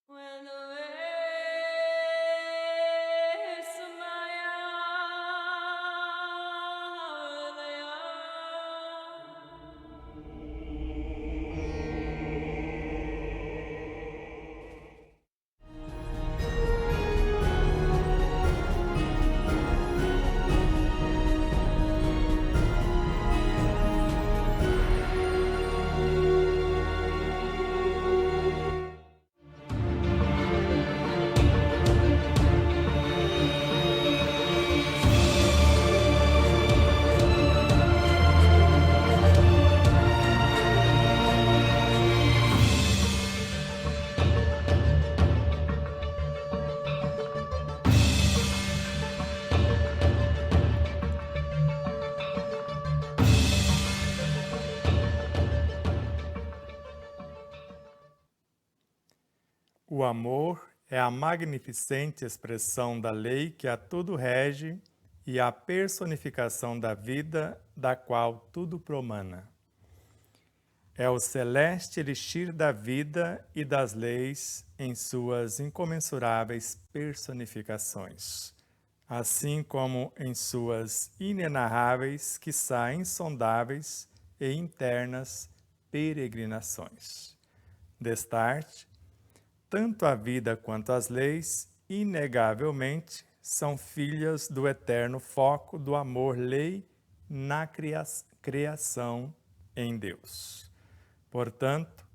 When the waves of my O amor é a magnificente expressão da lei que a tudo rege e a personificação da vida da qual tudo promana. É o celeste elixir da vida e das leis em suas incomensuráveis personificações, assim como em suas inenarráveis, quiçá insondáveis e internas peregrinações. Destarte, tanto a vida quanto as leis, inegavelmente, são filhas do eterno foco do amor-lei na criação em Deus. Portanto,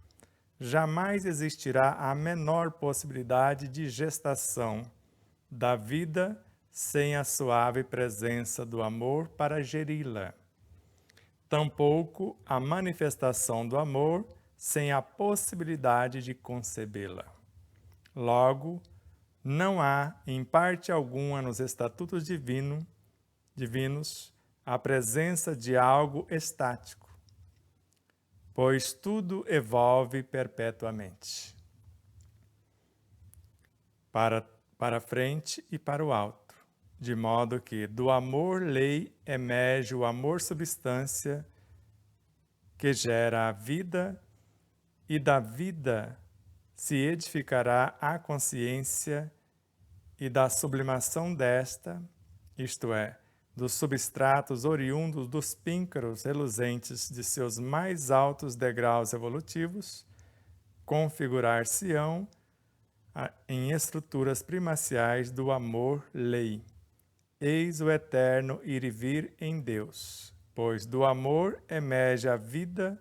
jamais existirá a menor possibilidade de gestação da vida sem a suave presença do amor para geri-la. Tampouco a manifestação do amor sem a possibilidade de concebê-la. Logo, não há, em parte alguma, nos estatutos divinos, a presença de algo estático, pois tudo evolve perpetuamente, para frente e para o alto, de modo que do amor-lei emerge o amor-substância que gera a vida, e da vida se edificará a consciência, e da sublimação desta, isto é, dos substratos oriundos dos píncaros reluzentes de seus mais altos degraus evolutivos, configurar-se-ão em estruturas primaciais do amor-lei. Eis o eterno ir e vir em Deus, pois do amor emerge a vida,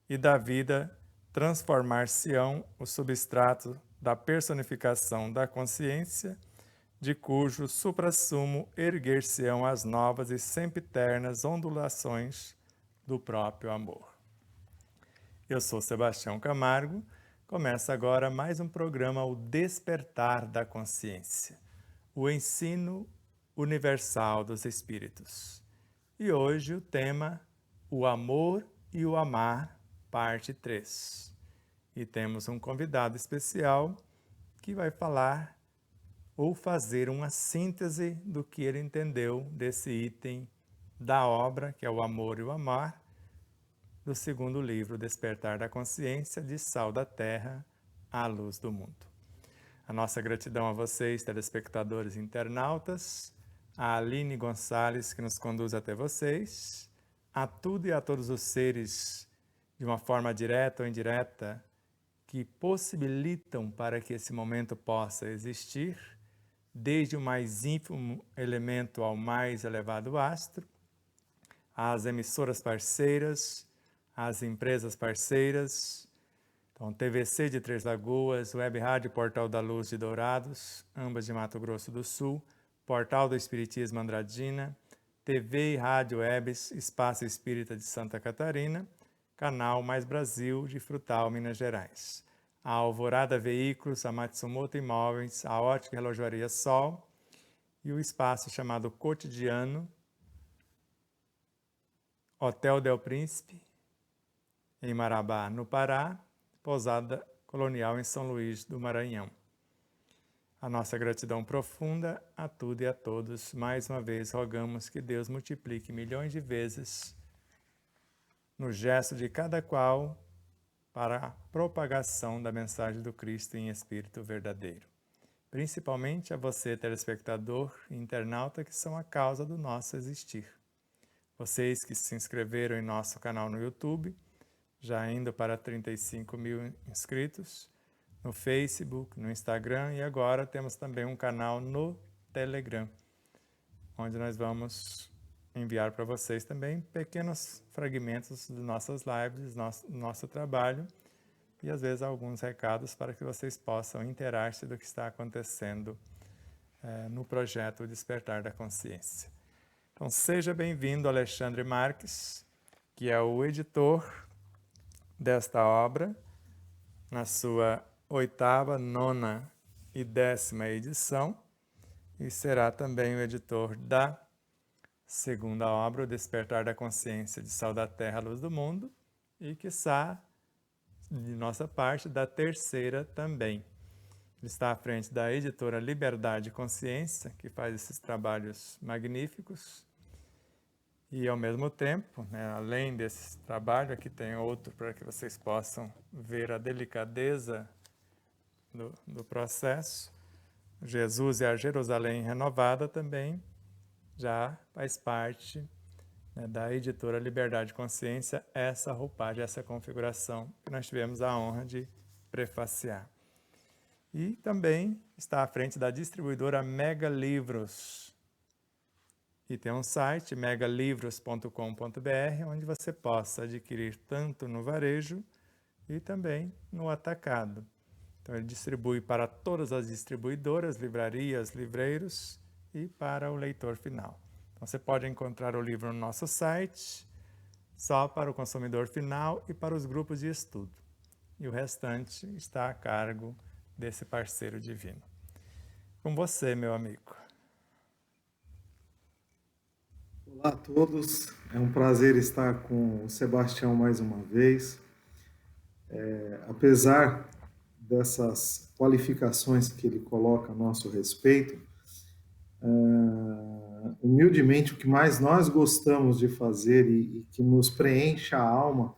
e da vida transformar-se-ão o substrato da personificação da consciência, de cujo suprassumo erguer-se-ão as novas e sempiternas ondulações do próprio amor. Eu sou Sebastião Camargo. Começa agora mais um programa, O Despertar da Consciência, o ensino universal dos Espíritos. E hoje o tema, o amor e o amar, parte 3. E temos um convidado especial que vai falar ou fazer uma síntese do que ele entendeu desse item da obra, que é o amor e o amar, do segundo livro, Despertar da Consciência, de Sal da Terra à Luz do Mundo. A nossa gratidão a vocês, telespectadores e internautas, a Aline Gonçalves, que nos conduz até vocês, a tudo e a todos os seres, de uma forma direta ou indireta, que possibilitam para que esse momento possa existir, desde o mais ínfimo elemento ao mais elevado astro, às emissoras parceiras, às empresas parceiras, então TVC de Três Lagoas, Web Rádio Portal da Luz de Dourados, ambas de Mato Grosso do Sul, Portal do Espiritismo Andradina, TV e Rádio Webs Espaço Espírita de Santa Catarina, Canal Mais Brasil de Frutal, Minas Gerais, a Alvorada Veículos, a Matsumoto Imóveis, a Ótica e Relojoaria Sol e o espaço chamado Cotidiano, Hotel Del Príncipe, em Marabá, no Pará, Pousada Colonial em São Luís do Maranhão. A nossa gratidão profunda a tudo e a todos. Mais uma vez rogamos que Deus multiplique milhões de vezes no gesto de cada qual para a propagação da mensagem do Cristo em espírito verdadeiro. Principalmente a você, telespectador e internauta, que são a causa do nosso existir. Vocês que se inscreveram em nosso canal no YouTube, já indo para 35 mil inscritos, no Facebook, no Instagram, e agora temos também um canal no Telegram, onde nós vamos enviar para vocês também pequenos fragmentos de nossas lives, nosso trabalho, e às vezes alguns recados para que vocês possam interar-se do que está acontecendo no projeto Despertar da Consciência. Então seja bem-vindo, Alexandre Marques, que é o editor desta obra, na sua 8ª, 9ª e 10ª edição, e será também o editor da 2ª obra, O Despertar da Consciência de Sal da Terra, Luz do Mundo, e quiçá, de nossa parte, da 3ª também. Ele está à frente da editora Liberdade e Consciência, que faz esses trabalhos magníficos. E, ao mesmo tempo, além desse trabalho, aqui tem outro para que vocês possam ver a delicadeza do processo. Jesus e a Jerusalém Renovada também já faz parte da editora Liberdade e Consciência, essa roupagem, essa configuração que nós tivemos a honra de prefaciar. E também está à frente da distribuidora Mega Livros. E tem um site, megalivros.com.br, onde você possa adquirir tanto no varejo e também no atacado. Então ele distribui para todas as distribuidoras, livrarias, livreiros e para o leitor final. Então você pode encontrar o livro no nosso site, só para o consumidor final e para os grupos de estudo. E o restante está a cargo desse parceiro divino. Com você, meu amigo. Olá a todos, é um prazer estar com o Sebastião mais uma vez. Apesar dessas qualificações que ele coloca a nosso respeito, humildemente o que mais nós gostamos de fazer e que nos preenche a alma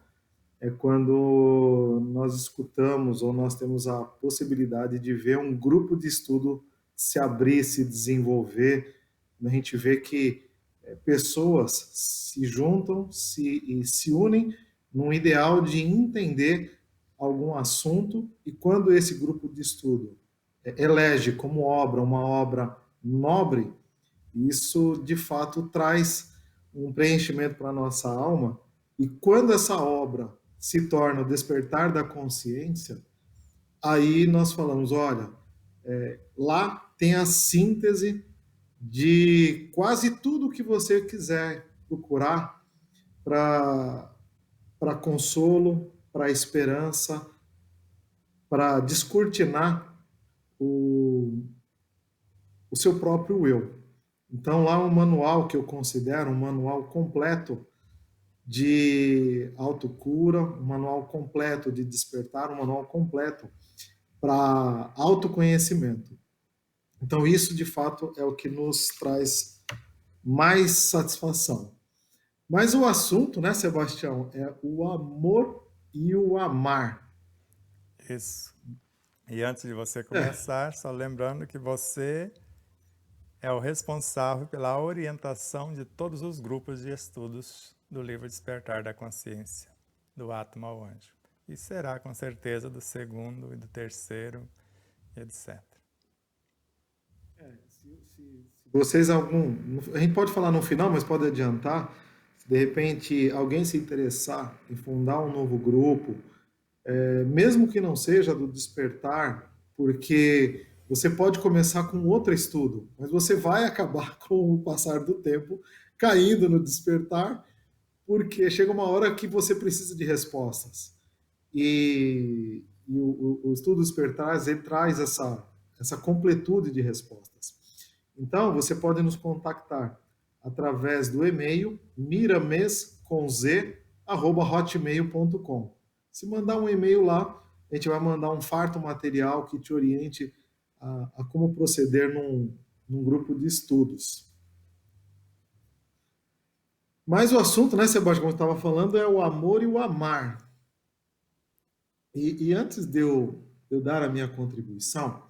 é quando nós escutamos ou nós temos a possibilidade de ver um grupo de estudo se abrir, se desenvolver. A gente vê que pessoas se juntam e se unem num ideal de entender algum assunto, e quando esse grupo de estudo elege como obra uma obra nobre, isso de fato traz um preenchimento para a nossa alma. E quando essa obra se torna o despertar da consciência, aí nós falamos, olha, lá tem a síntese de quase tudo que você quiser procurar para consolo, para esperança, para descortinar o seu próprio eu. Então, lá um manual que eu considero um manual completo de autocura, um manual completo de despertar, um manual completo para autoconhecimento. Então, isso, de fato, é o que nos traz mais satisfação. Mas o assunto, né, Sebastião, é o amor e o amar. Isso. E antes de você começar, só lembrando que você é o responsável pela orientação de todos os grupos de estudos do livro Despertar da Consciência, do Átomo ao Anjo. E será, com certeza, do 2º e do 3º, etc. Se vocês a gente pode falar no final, mas pode adiantar, se de repente alguém se interessar em fundar um novo grupo, mesmo que não seja do despertar, porque você pode começar com outro estudo, mas você vai acabar, com o passar do tempo, caindo no despertar, porque chega uma hora que você precisa de respostas. E o estudo despertar, ele traz essa completude de respostas. Então, você pode nos contactar através do e-mail miramesconz@hotmail.com. Se mandar um e-mail lá, a gente vai mandar um farto material que te oriente a como proceder num grupo de estudos. Mas o assunto, né, Sebastião, como eu estava falando, é o amor e o amar. E antes de eu dar a minha contribuição,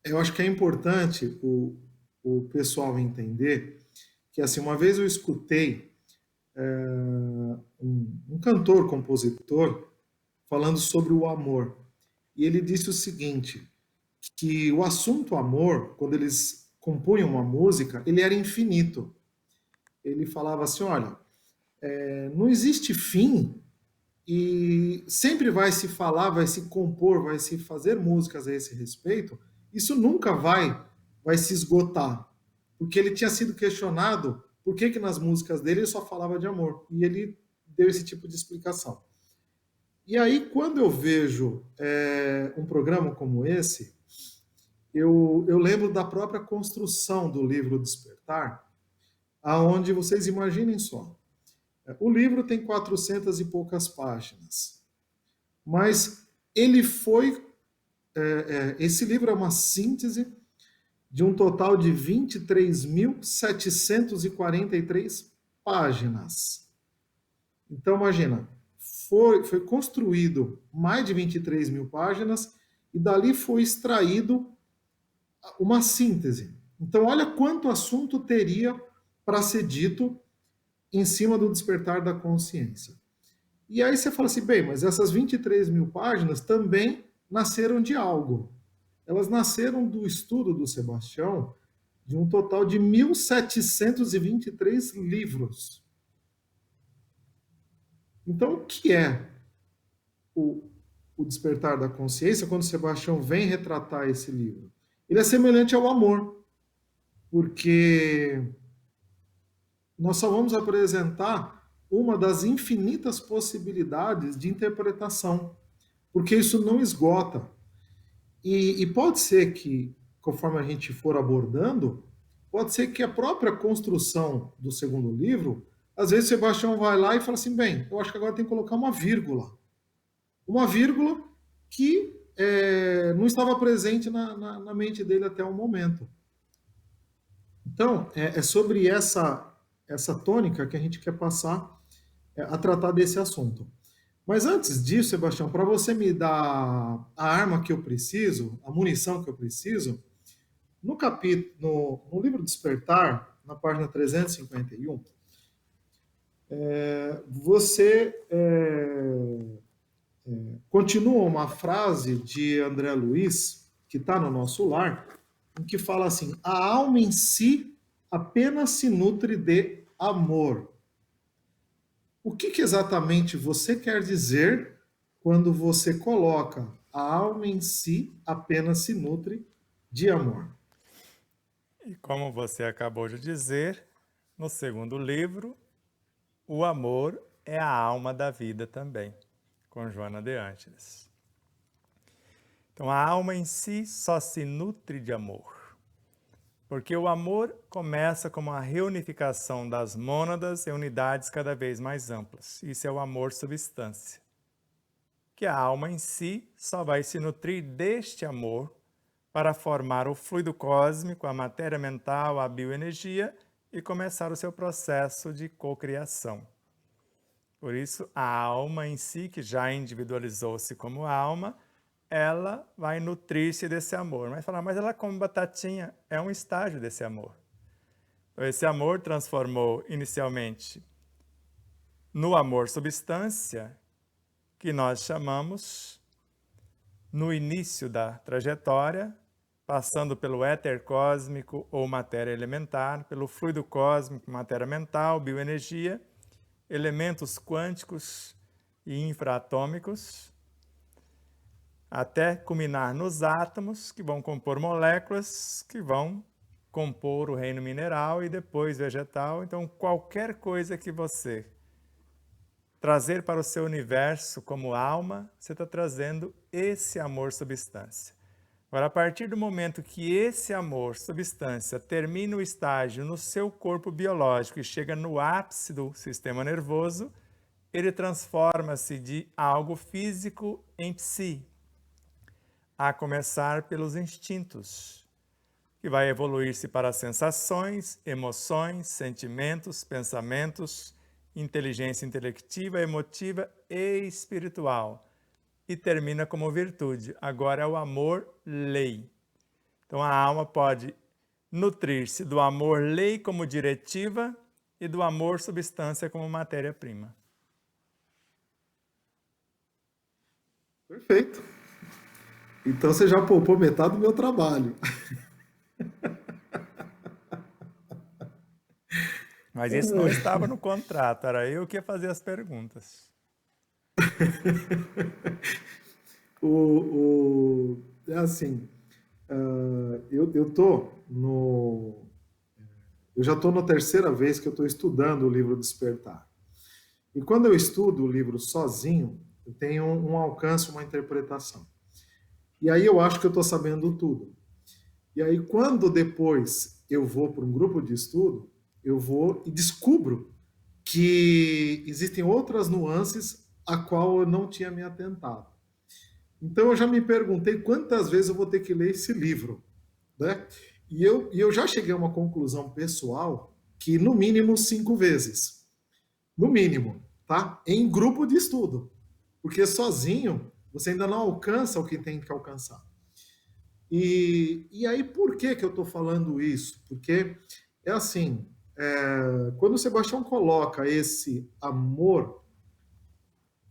eu acho que é importante o pessoal entender que, assim, uma vez eu escutei um cantor, compositor, falando sobre o amor. E ele disse o seguinte, que o assunto amor, quando eles compunham uma música, ele era infinito. Ele falava assim, olha, não existe fim e sempre vai se falar, vai se compor, vai se fazer músicas a esse respeito, isso nunca vai se esgotar. Porque ele tinha sido questionado por que nas músicas dele ele só falava de amor. E ele deu esse tipo de explicação. E aí, quando eu vejo um programa como esse, eu lembro da própria construção do livro Despertar, aonde vocês imaginem só. O livro tem 400 e poucas páginas, mas ele foi. Esse livro é uma síntese de um total de 23.743 páginas. Então, imagina, foi construído mais de 23 mil páginas e dali foi extraído uma síntese. Então, olha quanto assunto teria para ser dito em cima do despertar da consciência. E aí você fala assim, bem, mas essas 23 mil páginas também nasceram de algo. Elas nasceram do estudo do Sebastião de um total de 1.723 livros. Então, o que é o, o despertar da consciência quando Sebastião vem retratar esse livro? Ele é semelhante ao amor, porque nós só vamos apresentar uma das infinitas possibilidades de interpretação, porque isso não esgota. E pode ser que, conforme a gente for abordando, pode ser que a própria construção do segundo livro, às vezes Sebastião vai lá e fala assim, bem, eu acho que agora tem que colocar uma vírgula. Uma vírgula que não estava presente na mente dele até o momento. Então, é sobre essa tônica que a gente quer passar a tratar desse assunto. Mas antes disso, Sebastião, para você me dar a arma que eu preciso, a munição que eu preciso, no capítulo, no livro Despertar, na página 351, você continua uma frase de André Luiz, que está no nosso lar, em que fala assim: a alma em si apenas se nutre de amor. O que exatamente você quer dizer quando você coloca a alma em si apenas se nutre de amor? E como você acabou de dizer, no segundo livro, o amor é a alma da vida também, com Joana de Ângeles. Então, a alma em si só se nutre de amor, porque o amor começa como a reunificação das mônadas em unidades cada vez mais amplas. Isso é o amor substância. Que a alma em si só vai se nutrir deste amor para formar o fluido cósmico, a matéria mental, a bioenergia e começar o seu processo de cocriação. Por isso, a alma em si, que já individualizou-se como alma, ela vai nutrir-se desse amor. Mas falar, mas ela como batatinha é um estágio desse amor. Então, esse amor transformou inicialmente no amor substância, que nós chamamos, no início da trajetória, passando pelo éter cósmico ou matéria elementar, pelo fluido cósmico, matéria mental, bioenergia, elementos quânticos e infraatômicos, até culminar nos átomos, que vão compor moléculas, que vão compor o reino mineral e depois vegetal. Então, qualquer coisa que você trazer para o seu universo como alma, você está trazendo esse amor substância. Agora, a partir do momento que esse amor substância termina o estágio no seu corpo biológico e chega no ápice do sistema nervoso, ele transforma-se de algo físico em psi, a começar pelos instintos, que vai evoluir-se para sensações, emoções, sentimentos, pensamentos inteligência intelectiva, emotiva e espiritual. E termina como virtude. Agora é o amor-lei. Então a alma pode nutrir-se do amor-lei como diretiva e do amor-substância como matéria-prima. Perfeito. Então você já poupou metade do meu trabalho. Mas isso não estava no contrato, era eu que ia fazer as perguntas. É assim, eu tô no... Eu já estou na terceira vez que eu estou estudando o livro Despertar. E quando eu estudo o livro sozinho, eu tenho um alcance, uma interpretação. E aí eu acho que eu estou sabendo tudo. E aí quando depois eu vou para um grupo de estudo, eu vou e descubro que existem outras nuances a qual eu não tinha me atentado. Então eu já me perguntei quantas vezes eu vou ter que ler esse livro, né? E eu já cheguei a uma conclusão pessoal que no mínimo 5 vezes. No mínimo, tá? Em grupo de estudo. Porque sozinho você ainda não alcança o que tem que alcançar. E aí por que eu estou falando isso? Porque é assim, quando o Sebastião coloca esse amor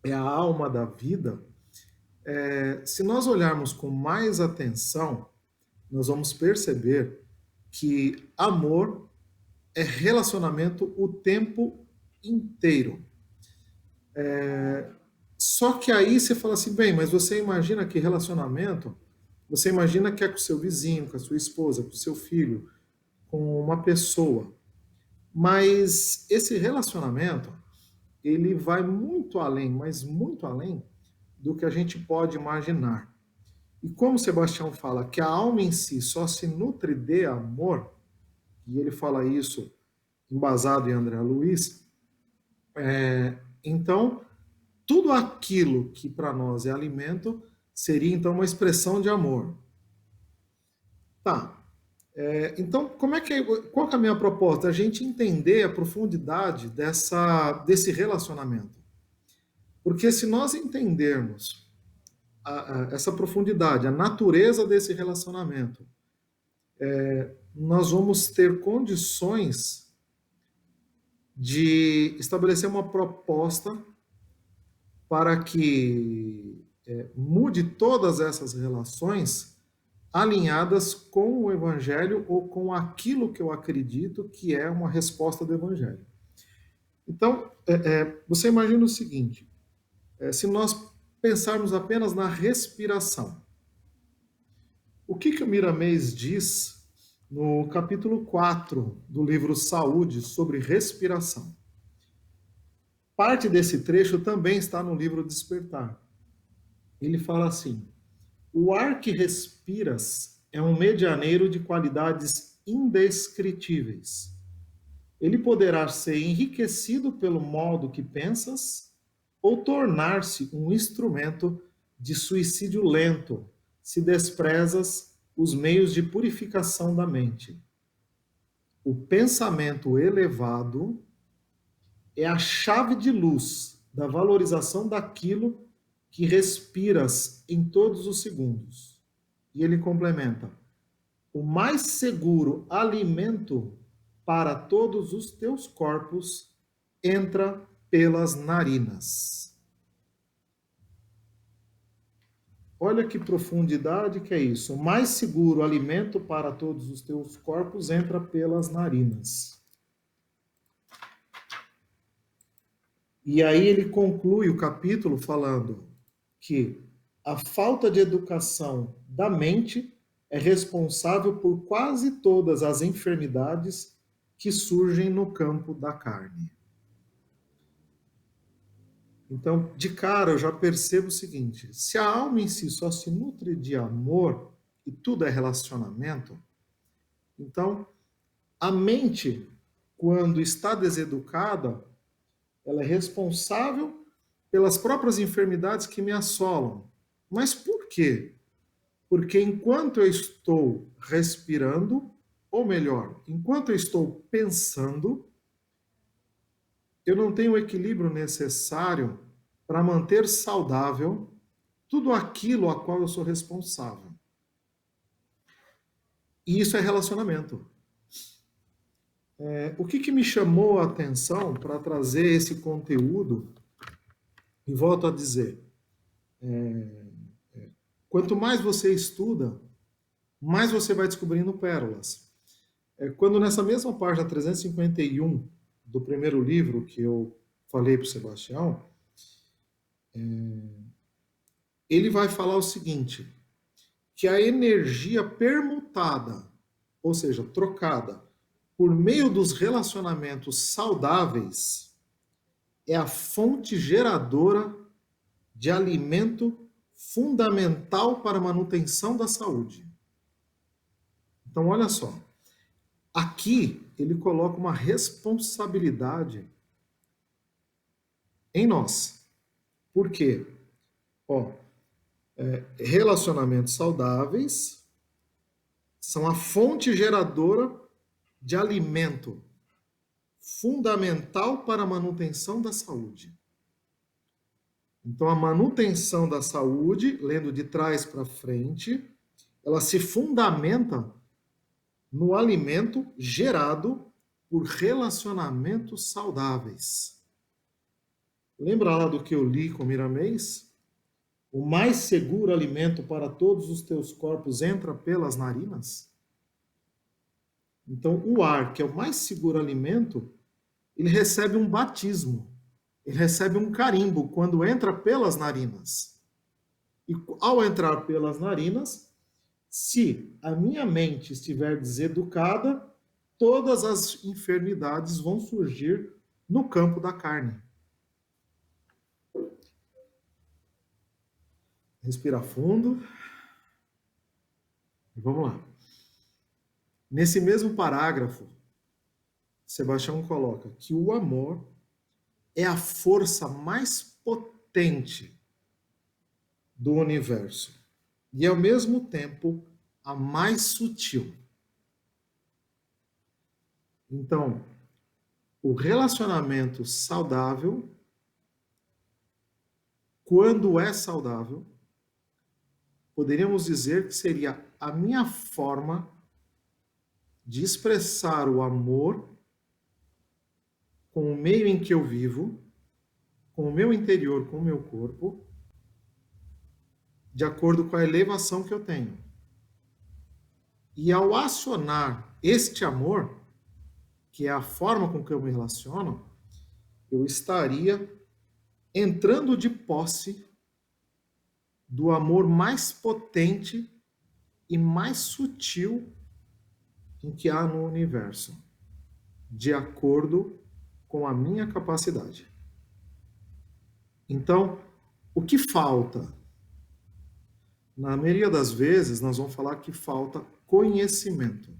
é a alma da vida, se nós olharmos com mais atenção, nós vamos perceber que amor é relacionamento o tempo inteiro. Só que aí você fala assim, bem, mas você imagina que relacionamento, você imagina que é com o seu vizinho, com a sua esposa, com o seu filho, com uma pessoa. Mas esse relacionamento, ele vai muito além, mas muito além do que a gente pode imaginar. E como Sebastião fala que a alma em si só se nutre de amor, e ele fala isso embasado em André Luiz, então tudo aquilo que para nós é alimento seria então uma expressão de amor. Tá. Então, qual que é a minha proposta? A gente entender a profundidade desse relacionamento. Porque se nós entendermos essa profundidade, a natureza desse relacionamento, nós vamos ter condições de estabelecer uma proposta para que mude todas essas relações alinhadas com o Evangelho ou com aquilo que eu acredito que é uma resposta do Evangelho. Então, você imagina o seguinte, se nós pensarmos apenas na respiração, o que o Miramês diz no capítulo 4 do livro Saúde sobre respiração? Parte desse trecho também está no livro Despertar. Ele fala assim: o ar que respiras é um medianeiro de qualidades indescritíveis. Ele poderá ser enriquecido pelo modo que pensas ou tornar-se um instrumento de suicídio lento, se desprezas os meios de purificação da mente. O pensamento elevado é a chave de luz da valorização daquilo que respiras em todos os segundos. E ele complementa: o mais seguro alimento para todos os teus corpos entra pelas narinas. Olha que profundidade que é isso. O mais seguro alimento para todos os teus corpos entra pelas narinas. E aí ele conclui o capítulo falando que a falta de educação da mente é responsável por quase todas as enfermidades que surgem no campo da carne. Então, de cara, eu já percebo o seguinte: se a alma em si só se nutre de amor e tudo é relacionamento, então a mente, quando está deseducada, ela é responsável pelas próprias enfermidades que me assolam. Mas por quê? Porque enquanto eu estou respirando, ou melhor, enquanto eu estou pensando, eu não tenho o equilíbrio necessário para manter saudável tudo aquilo a qual eu sou responsável. E isso é relacionamento. O que me chamou a atenção para trazer esse conteúdo, e volto a dizer, quanto mais você estuda, mais você vai descobrindo pérolas. Quando nessa mesma página 351 do primeiro livro que eu falei para o Sebastião, ele vai falar o seguinte, que a energia permutada, ou seja, trocada, por meio dos relacionamentos saudáveis, é a fonte geradora de alimento fundamental para a manutenção da saúde. Então, olha só. Aqui, ele coloca uma responsabilidade em nós. Por quê? Relacionamentos saudáveis são a fonte geradora de alimento fundamental para a manutenção da saúde. Então, a manutenção da saúde, lendo de trás para frente, ela se fundamenta no alimento gerado por relacionamentos saudáveis. Lembra lá do que eu li com Miramês? O mais seguro alimento para todos os teus corpos entra pelas narinas? Então, o ar, que é o mais seguro alimento, ele recebe um batismo, ele recebe um carimbo quando entra pelas narinas. E ao entrar pelas narinas, se a minha mente estiver deseducada, todas as enfermidades vão surgir no campo da carne. Respira fundo. Vamos lá. Nesse mesmo parágrafo, Sebastião coloca que o amor é a força mais potente do universo e, ao mesmo tempo, a mais sutil. Então, o relacionamento saudável, quando é saudável, poderíamos dizer que seria a minha forma de expressar o amor com o meio em que eu vivo, com o meu interior, com o meu corpo, de acordo com a elevação que eu tenho. E ao acionar este amor, que é a forma com que eu me relaciono, eu estaria entrando de posse do amor mais potente e mais sutil em que há no universo, de acordo com a minha capacidade. Então, o que falta? Na maioria das vezes, nós vamos falar que falta conhecimento.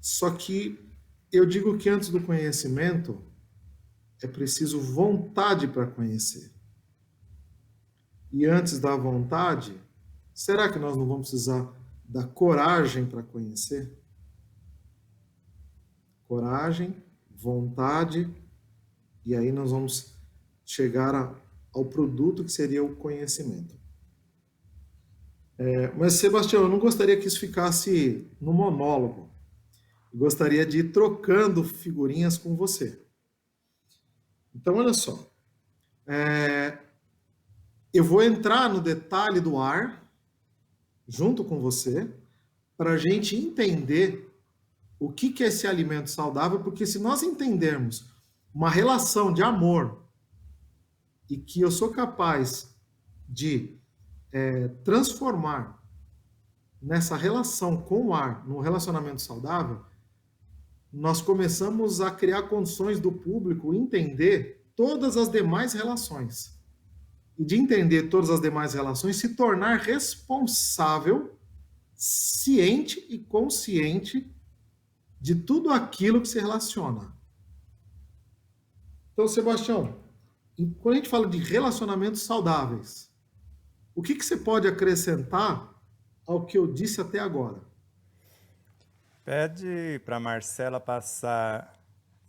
Só que eu digo que antes do conhecimento, é preciso vontade para conhecer. E antes da vontade, será que nós não vamos precisar da coragem para conhecer? Coragem, vontade, e aí nós vamos chegar ao produto que seria o conhecimento. Mas, Sebastião, eu não gostaria que isso ficasse no monólogo. Eu gostaria de ir trocando figurinhas com você. Então, olha só. Eu vou entrar no detalhe do ar, junto com você, para a gente entender o que é esse alimento saudável, porque se nós entendermos uma relação de amor e que eu sou capaz de transformar nessa relação com o ar, num relacionamento saudável, nós começamos a criar condições do público entender todas as demais relações. E de entender todas as demais relações, se tornar responsável, ciente e consciente de tudo aquilo que se relaciona. Então, Sebastião, quando a gente fala de relacionamentos saudáveis, o que você pode acrescentar ao que eu disse até agora? Pede para Marcela passar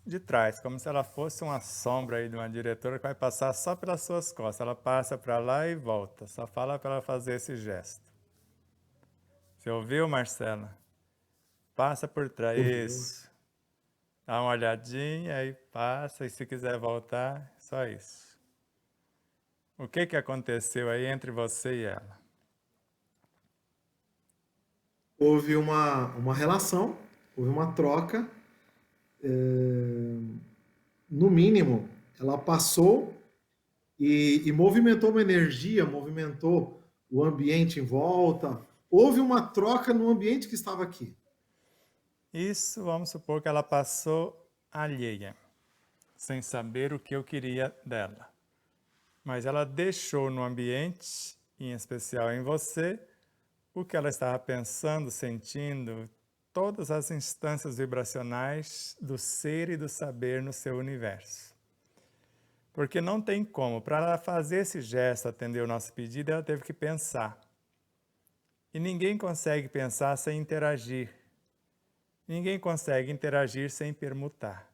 de trás, como se ela fosse uma sombra aí de uma diretora que vai passar só pelas suas costas. Ela passa para lá e volta, só fala para ela fazer esse gesto. Você ouviu, Marcela? Passa por trás, Ouviu? isso. Dá uma olhadinha, aí passa, e se quiser voltar, só isso. O que aconteceu aí entre você e ela? Houve uma relação, houve uma troca. No mínimo, ela passou e movimentou uma energia, movimentou o ambiente em volta. Houve uma troca no ambiente que estava aqui. Isso, vamos supor que ela passou alheia, sem saber o que eu queria dela. Mas ela deixou no ambiente, em especial em você, o que ela estava pensando, sentindo, todas as instâncias vibracionais do ser e do saber no seu universo. Porque não tem como, para ela fazer esse gesto, atender o nosso pedido, ela teve que pensar. E ninguém consegue pensar sem interagir. Ninguém consegue interagir sem permutar.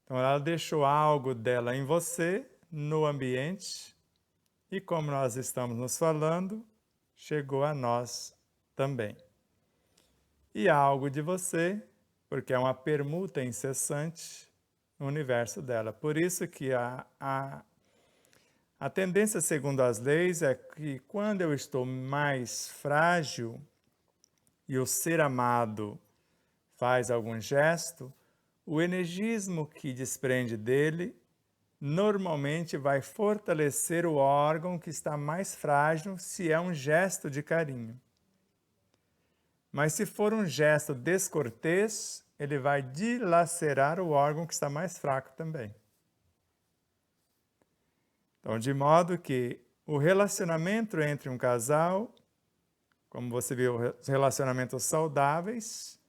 Então ela deixou algo dela em você, no ambiente, e como nós estamos nos falando, chegou a nós também. E algo de você, porque é uma permuta incessante no universo dela. Por isso que a tendência, segundo as leis, é que quando eu estou mais frágil e o ser amado faz algum gesto, o energismo que desprende dele normalmente vai fortalecer o órgão que está mais frágil se é um gesto de carinho. Mas se for um gesto descortês, ele vai dilacerar o órgão que está mais fraco também. Então, de modo que o relacionamento entre um casal, como você viu, os relacionamentos saudáveis,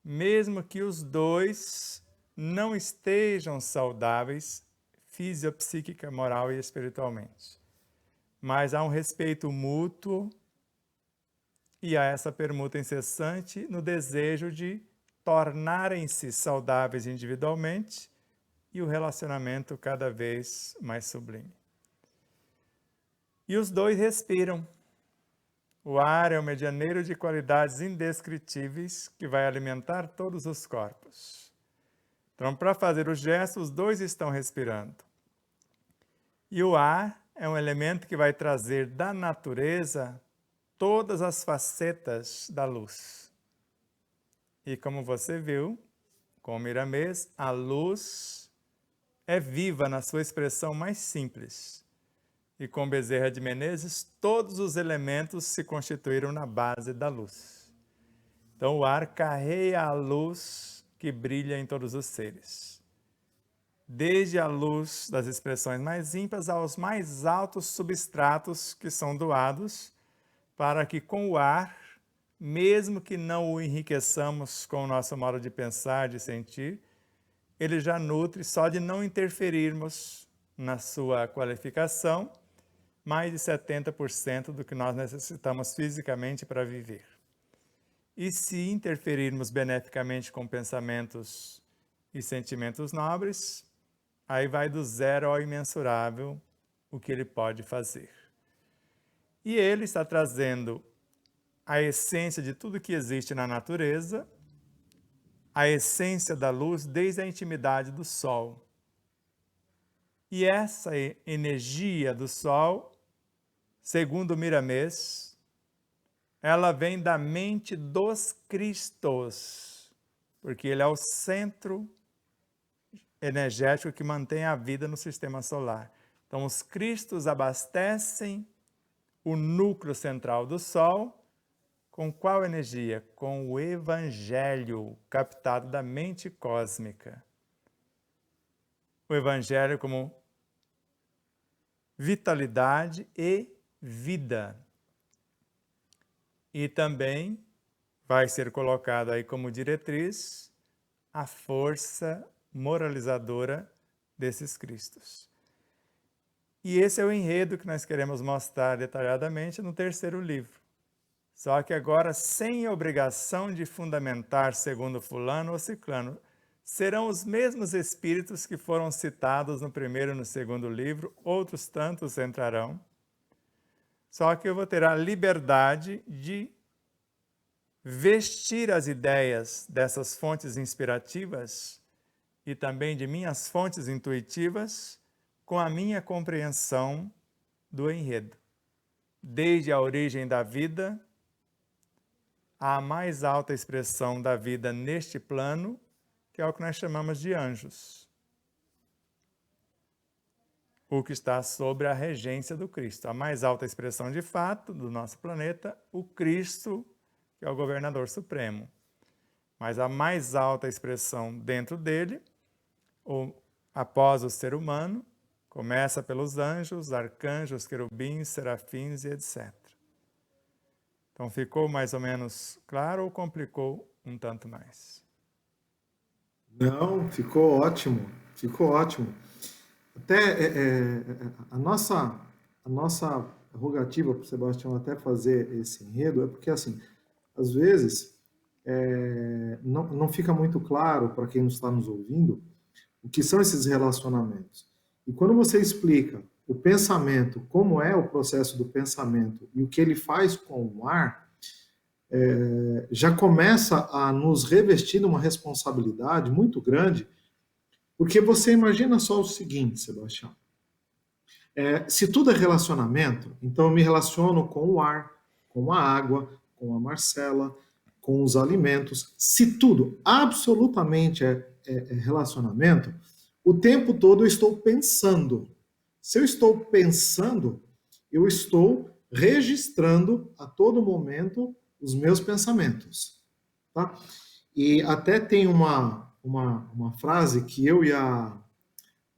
mesmo que os dois não estejam saudáveis fisiopsíquica, moral e espiritualmente. Mas há um respeito mútuo e há essa permuta incessante no desejo de tornarem-se saudáveis individualmente e o relacionamento cada vez mais sublime. E os dois respiram. O ar é um medianeiro de qualidades indescritíveis que vai alimentar todos os corpos. Então, para fazer o gesto, os dois estão respirando. E o ar é um elemento que vai trazer da natureza todas as facetas da luz. E como você viu, com o Miramês, a luz é viva na sua expressão mais simples. E com Bezerra de Menezes, todos os elementos se constituíram na base da luz. Então o ar carrega a luz que brilha em todos os seres. Desde a luz das expressões mais ímpares aos mais altos substratos que são doados, para que com o ar, mesmo que não o enriqueçamos com o nosso modo de pensar, de sentir, ele já nutre só de não interferirmos na sua qualificação, mais de 70% do que nós necessitamos fisicamente para viver. E se interferirmos beneficamente com pensamentos e sentimentos nobres, aí vai do zero ao imensurável o que ele pode fazer. E ele está trazendo a essência de tudo que existe na natureza, a essência da luz desde a intimidade do Sol. E essa energia do Sol, segundo Miramês, ela vem da mente dos Cristos, porque ele é o centro energético que mantém a vida no sistema solar. Então, os Cristos abastecem o núcleo central do Sol com qual energia? Com o Evangelho captado da mente cósmica. O Evangelho como vitalidade e vida. E também vai ser colocado aí como diretriz a força moralizadora desses Cristos. E esse é o enredo que nós queremos mostrar detalhadamente no terceiro livro. Só que agora sem obrigação de fundamentar segundo fulano ou ciclano, serão os mesmos espíritos que foram citados no primeiro e no segundo livro, outros tantos entrarão. Só que eu vou ter a liberdade de vestir as ideias dessas fontes inspirativas e também de minhas fontes intuitivas com a minha compreensão do enredo, desde a origem da vida à mais alta expressão da vida neste plano, que é o que nós chamamos de anjos. O que está sobre a regência do Cristo. A mais alta expressão de fato do nosso planeta, o Cristo, que é o governador supremo. Mas a mais alta expressão dentro dele, após o ser humano, começa pelos anjos, arcanjos, querubins, serafins e etc. Então ficou mais ou menos claro ou complicou um tanto mais? Não, ficou ótimo, ficou ótimo. Até a nossa rogativa para o Sebastião até fazer esse enredo é porque, assim, às vezes não fica muito claro para quem está nos ouvindo o que são esses relacionamentos. E quando você explica o pensamento, como é o processo do pensamento e o que ele faz com o ar, já começa a nos revestir de uma responsabilidade muito grande, porque você imagina só o seguinte, Sebastião. Se tudo é relacionamento, então eu me relaciono com o ar, com a água, com a Marcela, com os alimentos. Se tudo absolutamente é relacionamento, o tempo todo eu estou pensando. Se eu estou pensando, eu estou registrando a todo momento os meus pensamentos. Tá? E até tem uma frase que eu e a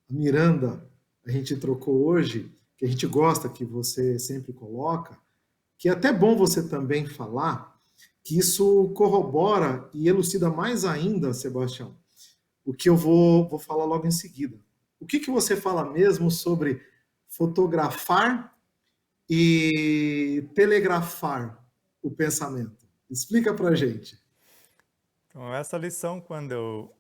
Miranda, a gente trocou hoje, que a gente gosta, que você sempre coloca, que é até bom você também falar, que isso corrobora e elucida mais ainda, Sebastião, o que eu vou falar logo em seguida. O que você fala mesmo sobre fotografar e telegrafar o pensamento? Explica pra gente. Então, essa lição, quando eu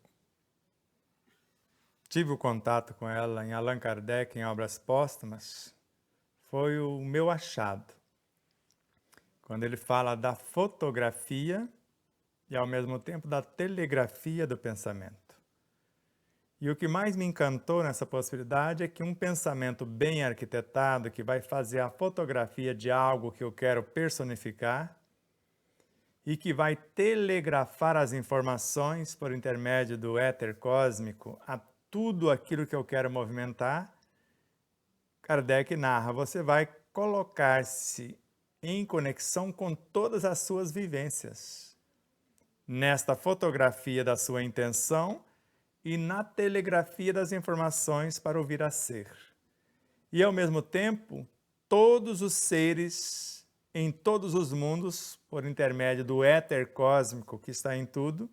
tive o contato com ela em Allan Kardec, em Obras Póstumas, foi o meu achado. Quando ele fala da fotografia e, ao mesmo tempo, da telegrafia do pensamento. E o que mais me encantou nessa possibilidade é que um pensamento bem arquitetado, que vai fazer a fotografia de algo que eu quero personificar, e que vai telegrafar as informações por intermédio do éter cósmico a tudo aquilo que eu quero movimentar, Kardec narra, você vai colocar-se em conexão com todas as suas vivências, nesta fotografia da sua intenção e na telegrafia das informações para o vir a ser. E, ao mesmo tempo, todos os seres em todos os mundos, por intermédio do éter cósmico que está em tudo,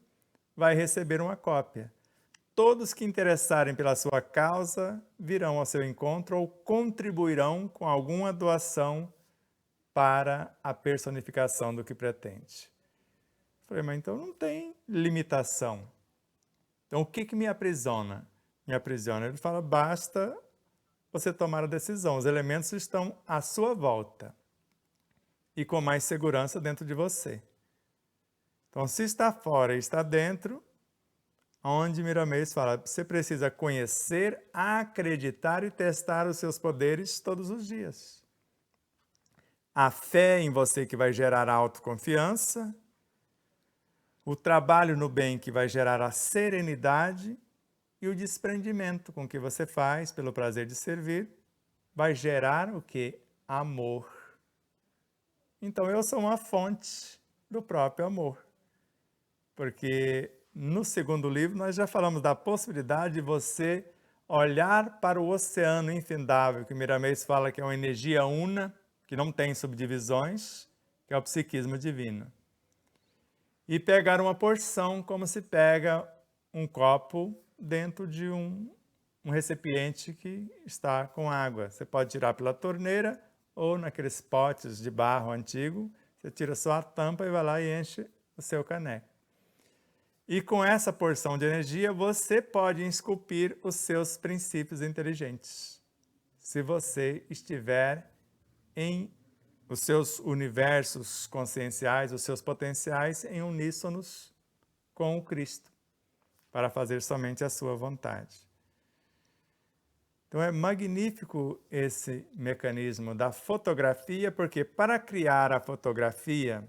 vai receber uma cópia. Todos que interessarem pela sua causa virão ao seu encontro ou contribuirão com alguma doação para a personificação do que pretende. Falei, mas então não tem limitação. Então o que me aprisiona? Me aprisiona. Ele fala, basta você tomar a decisão. Os elementos estão à sua volta e com mais segurança dentro de você. Então, se está fora e está dentro, onde Miramês fala, você precisa conhecer, acreditar e testar os seus poderes todos os dias. A fé em você que vai gerar a autoconfiança, o trabalho no bem que vai gerar a serenidade e o desprendimento com que você faz pelo prazer de servir vai gerar o que? Amor. Então eu sou uma fonte do próprio amor. Porque no segundo livro nós já falamos da possibilidade de você olhar para o oceano infindável, que Miramês fala que é uma energia una, que não tem subdivisões, que é o psiquismo divino. E pegar uma porção como se pega um copo dentro de um recipiente que está com água. Você pode tirar pela torneira ou naqueles potes de barro antigo, você tira só a tampa e vai lá e enche o seu caneco. E com essa porção de energia, você pode esculpir os seus princípios inteligentes. Se você estiver em os seus universos conscienciais, os seus potenciais em uníssonos com o Cristo, para fazer somente a sua vontade. Então é magnífico esse mecanismo da fotografia, porque para criar a fotografia,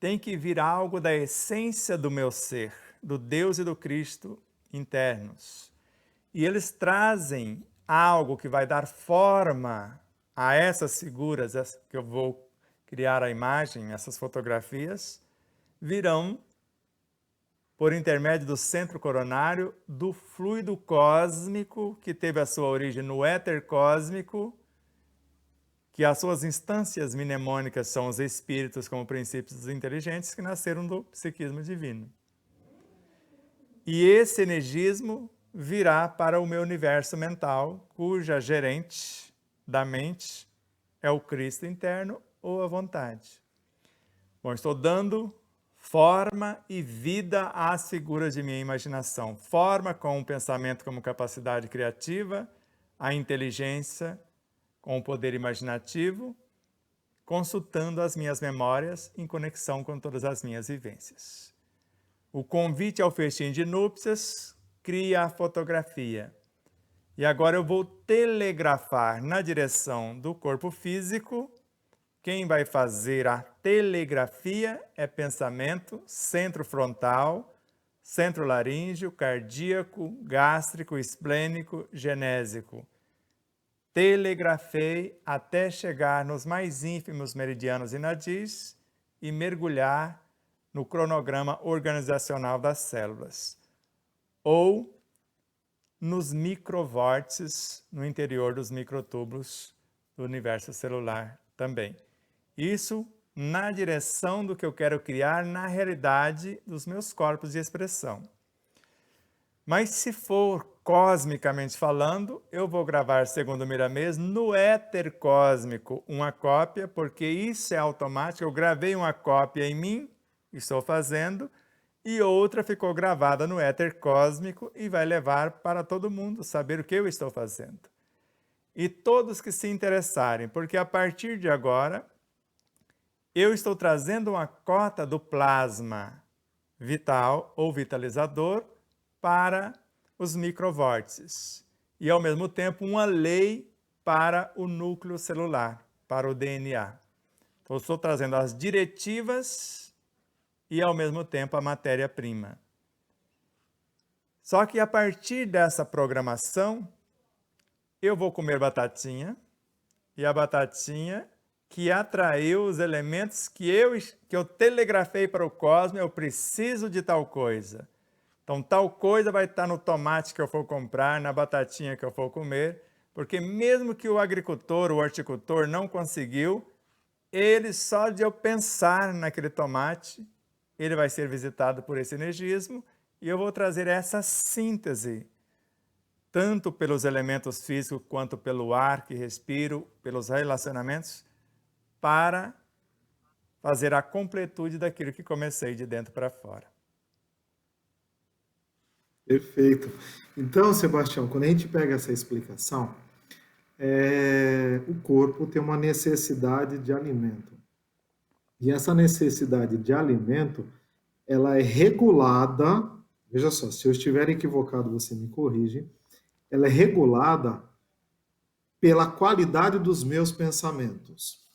tem que vir algo da essência do meu ser, do Deus e do Cristo internos. E eles trazem algo que vai dar forma a essas figuras que eu vou criar a imagem, essas fotografias, virão por intermédio do centro coronário, do fluido cósmico, que teve a sua origem no éter cósmico, que as suas instâncias mnemônicas são os espíritos como princípios inteligentes que nasceram do psiquismo divino. E esse energismo virá para o meu universo mental, cuja gerente da mente é o Cristo interno ou a vontade. Bom, estou dando forma e vida às figuras de minha imaginação. Forma com o pensamento como capacidade criativa, a inteligência com o poder imaginativo, consultando as minhas memórias em conexão com todas as minhas vivências. O convite ao festim de núpcias cria a fotografia. E agora eu vou telegrafar na direção do corpo físico. Quem vai fazer a telegrafia é pensamento, centro frontal, centro laríngeo, cardíaco, gástrico, esplênico, genésico. Telegrafei até chegar nos mais ínfimos meridianos e nadis e mergulhar no cronograma organizacional das células, ou nos microvórtices no interior dos microtúbulos do universo celular também. Isso na direção do que eu quero criar na realidade dos meus corpos de expressão. Mas se for cosmicamente falando, eu vou gravar, segundo Miramês, no éter cósmico uma cópia, porque isso é automático. Eu gravei uma cópia em mim, estou fazendo, e outra ficou gravada no éter cósmico e vai levar para todo mundo saber o que eu estou fazendo. E todos que se interessarem, porque a partir de agora, eu estou trazendo uma cota do plasma vital ou vitalizador para os microvórtices. E, ao mesmo tempo, uma lei para o núcleo celular, para o DNA. Então, eu estou trazendo as diretivas e, ao mesmo tempo, a matéria-prima. Só que, a partir dessa programação, eu vou comer batatinha, e a batatinha que atraiu os elementos que eu telegrafei para o cosmos, eu preciso de tal coisa. Então, tal coisa vai estar no tomate que eu for comprar, na batatinha que eu for comer, porque mesmo que o agricultor, o horticultor não conseguiu, ele só de eu pensar naquele tomate, ele vai ser visitado por esse energismo, e eu vou trazer essa síntese, tanto pelos elementos físicos quanto pelo ar que respiro, pelos relacionamentos, para fazer a completude daquilo que comecei de dentro para fora. Perfeito. Então, Sebastião, quando a gente pega essa explicação, o corpo tem uma necessidade de alimento. E essa necessidade de alimento, ela é regulada, veja só, se eu estiver equivocado, você me corrige, ela é regulada pela qualidade dos meus pensamentos.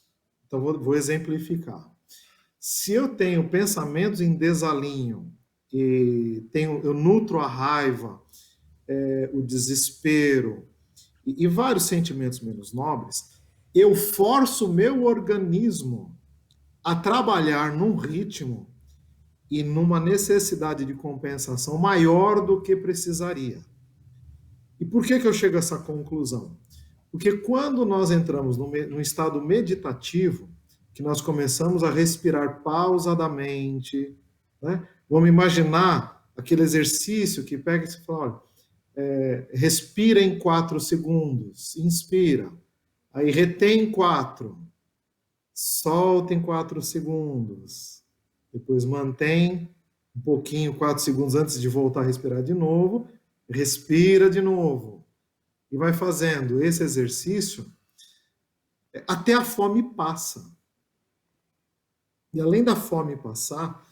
Então, vou exemplificar. Se eu tenho pensamentos em desalinho, e eu nutro a raiva, o desespero e vários sentimentos menos nobres, eu forço o meu organismo a trabalhar num ritmo e numa necessidade de compensação maior do que precisaria. E por que eu chego a essa conclusão? Porque quando nós entramos num estado meditativo, que nós começamos a respirar pausadamente, né? Vamos imaginar aquele exercício que pega e você fala, olha, respira em 4 segundos, inspira, aí retém 4, solta em 4 segundos, depois mantém um pouquinho, 4 segundos antes de voltar a respirar de novo, respira de novo. E vai fazendo esse exercício até a fome passa. E além da fome passar,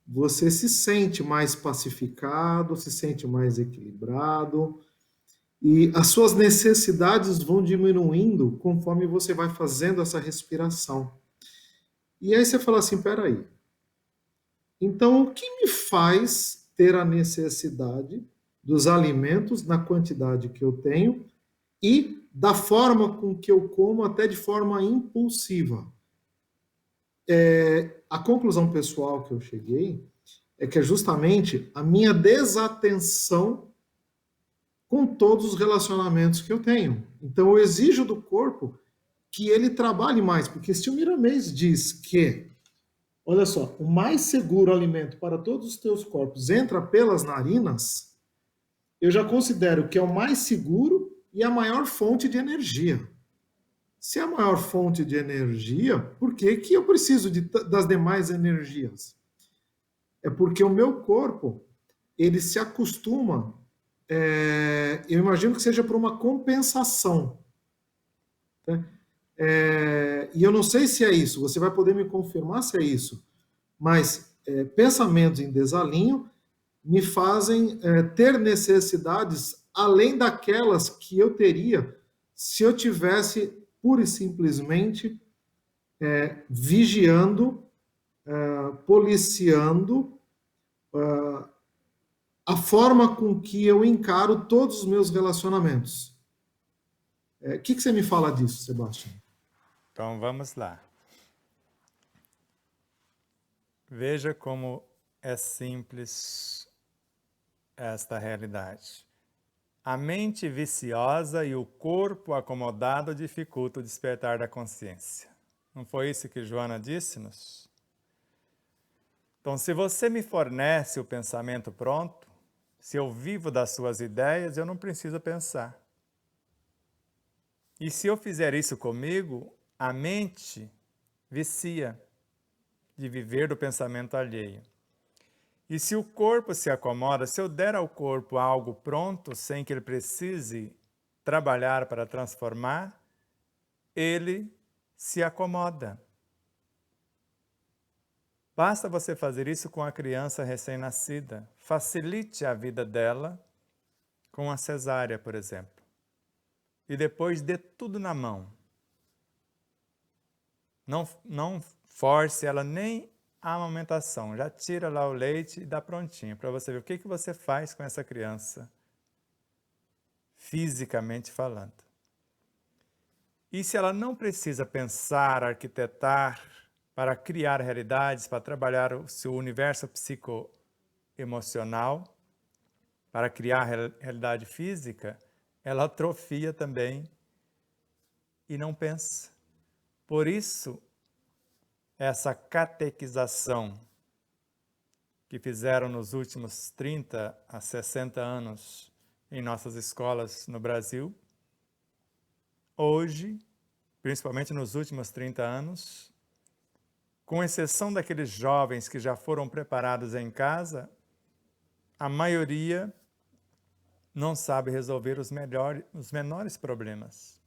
você se sente mais pacificado, se sente mais equilibrado, e as suas necessidades vão diminuindo conforme você vai fazendo essa respiração. E aí você fala assim, peraí, então o que me faz ter a necessidade dos alimentos na quantidade que eu tenho e da forma com que eu como, até de forma impulsiva? A conclusão pessoal que eu cheguei é que é justamente a minha desatenção com todos os relacionamentos que eu tenho. Então eu exijo do corpo que ele trabalhe mais, porque se o Miramês diz que, olha só, o mais seguro alimento para todos os teus corpos entra pelas narinas, eu já considero que é o mais seguro e a maior fonte de energia. Se é a maior fonte de energia, por que, que eu preciso das demais energias? É porque o meu corpo, ele se acostuma, eu imagino que seja por uma compensação. Né? E eu não sei se é isso, você vai poder me confirmar se é isso, mas pensamentos em desalinho me fazem ter necessidades além daquelas que eu teria se eu tivesse pura e simplesmente vigiando, policiando a forma com que eu encaro todos os meus relacionamentos. O que você me fala disso, Sebastião? Então vamos lá. Veja como é simples esta realidade. A mente viciosa e o corpo acomodado dificultam o despertar da consciência. Não foi isso que Joana disse-nos? Então, se você me fornece o pensamento pronto, se eu vivo das suas ideias, eu não preciso pensar. E se eu fizer isso comigo, a mente vicia de viver do pensamento alheio. E se o corpo se acomoda, se eu der ao corpo algo pronto, sem que ele precise trabalhar para transformar, ele se acomoda. Basta você fazer isso com a criança recém-nascida. Facilite a vida dela com a cesárea, por exemplo. E depois dê tudo na mão. Não force ela nem a amamentação. Já tira lá o leite e dá prontinho para você ver o que você faz com essa criança, fisicamente falando. E se ela não precisa pensar, arquitetar, para criar realidades, para trabalhar o seu universo psicoemocional, para criar realidade física, ela atrofia também e não pensa. Por isso, essa catequização que fizeram nos últimos 30 a 60 anos em nossas escolas no Brasil, hoje, principalmente nos últimos 30 anos, com exceção daqueles jovens que já foram preparados em casa, a maioria não sabe resolver os menores problemas.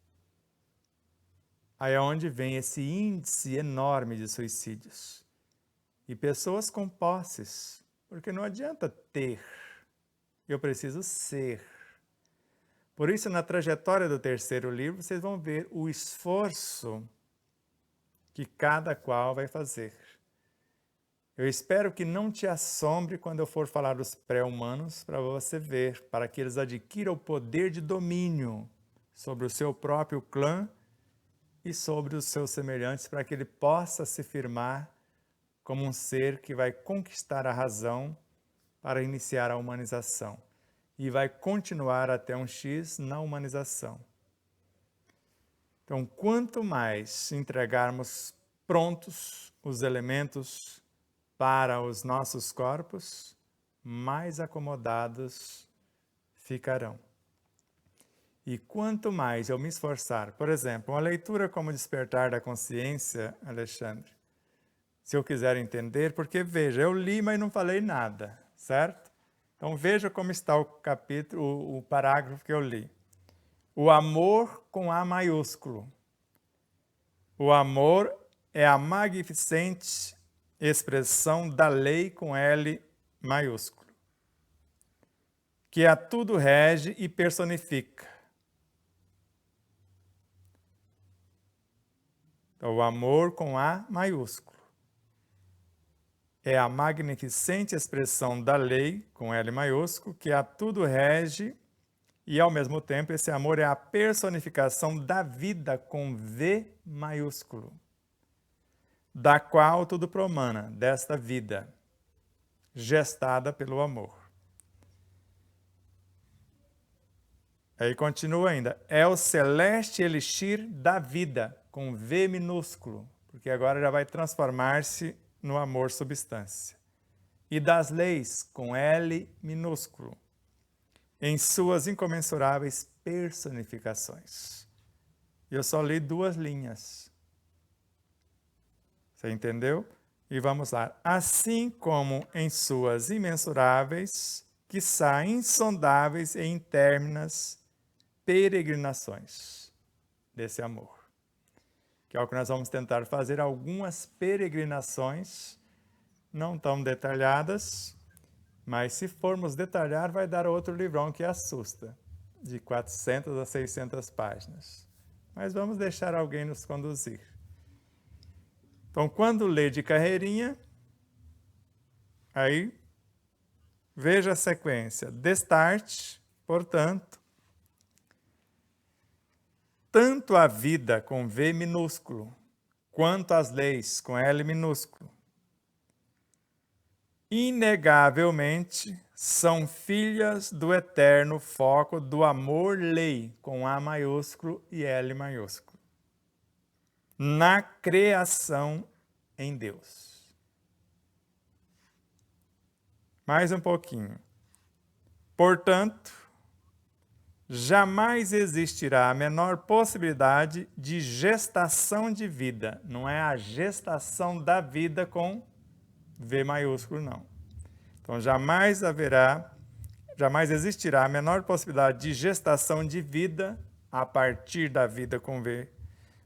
Aí é onde vem esse índice enorme de suicídios. E pessoas com posses, porque não adianta ter, eu preciso ser. Por isso, na trajetória do terceiro livro, vocês vão ver o esforço que cada qual vai fazer. Eu espero que não te assombre quando eu for falar dos pré-humanos, para você ver, para que eles adquiram o poder de domínio sobre o seu próprio clã e sobre os seus semelhantes, para que ele possa se firmar como um ser que vai conquistar a razão para iniciar a humanização e vai continuar até um X na humanização. Então, quanto mais entregarmos prontos os elementos para os nossos corpos, mais acomodados ficarão. E quanto mais eu me esforçar, por exemplo, uma leitura como Despertar da Consciência, Alexandre, se eu quiser entender, porque veja, eu li, mas não falei nada, certo? Então veja como está o capítulo, o parágrafo que eu li. O amor com A maiúsculo. O amor é a magnificente expressão da lei com L maiúsculo, que a tudo rege e personifica. Então, o amor com A maiúsculo é a magnificente expressão da lei com L maiúsculo, que a tudo rege e, ao mesmo tempo, esse amor é a personificação da vida com V maiúsculo, da qual tudo promana, desta vida, gestada pelo amor. Aí continua ainda, é o celeste elixir da vida, com V minúsculo, porque agora já vai transformar-se no amor substância. E das leis, com L minúsculo, em suas incomensuráveis personificações. Eu só li 2 linhas. Você entendeu? E vamos lá. Assim como em suas imensuráveis, quiçá insondáveis e interminas peregrinações desse amor. Que é o que nós vamos tentar fazer, algumas peregrinações, não tão detalhadas, mas se formos detalhar, vai dar outro livrão que assusta, de 400 a 600 páginas. Mas vamos deixar alguém nos conduzir. Então, quando lê de carreirinha, aí veja a sequência. Destarte, portanto, tanto a vida com V minúsculo, quanto as leis com L minúsculo, inegavelmente são filhas do eterno foco do amor-lei, com A maiúsculo e L maiúsculo, na criação em Deus. Mais um pouquinho. Portanto, jamais existirá a menor possibilidade de gestação de vida. Não é a gestação da vida com V maiúsculo, não. Então, jamais existirá a menor possibilidade de gestação de vida a partir da vida com V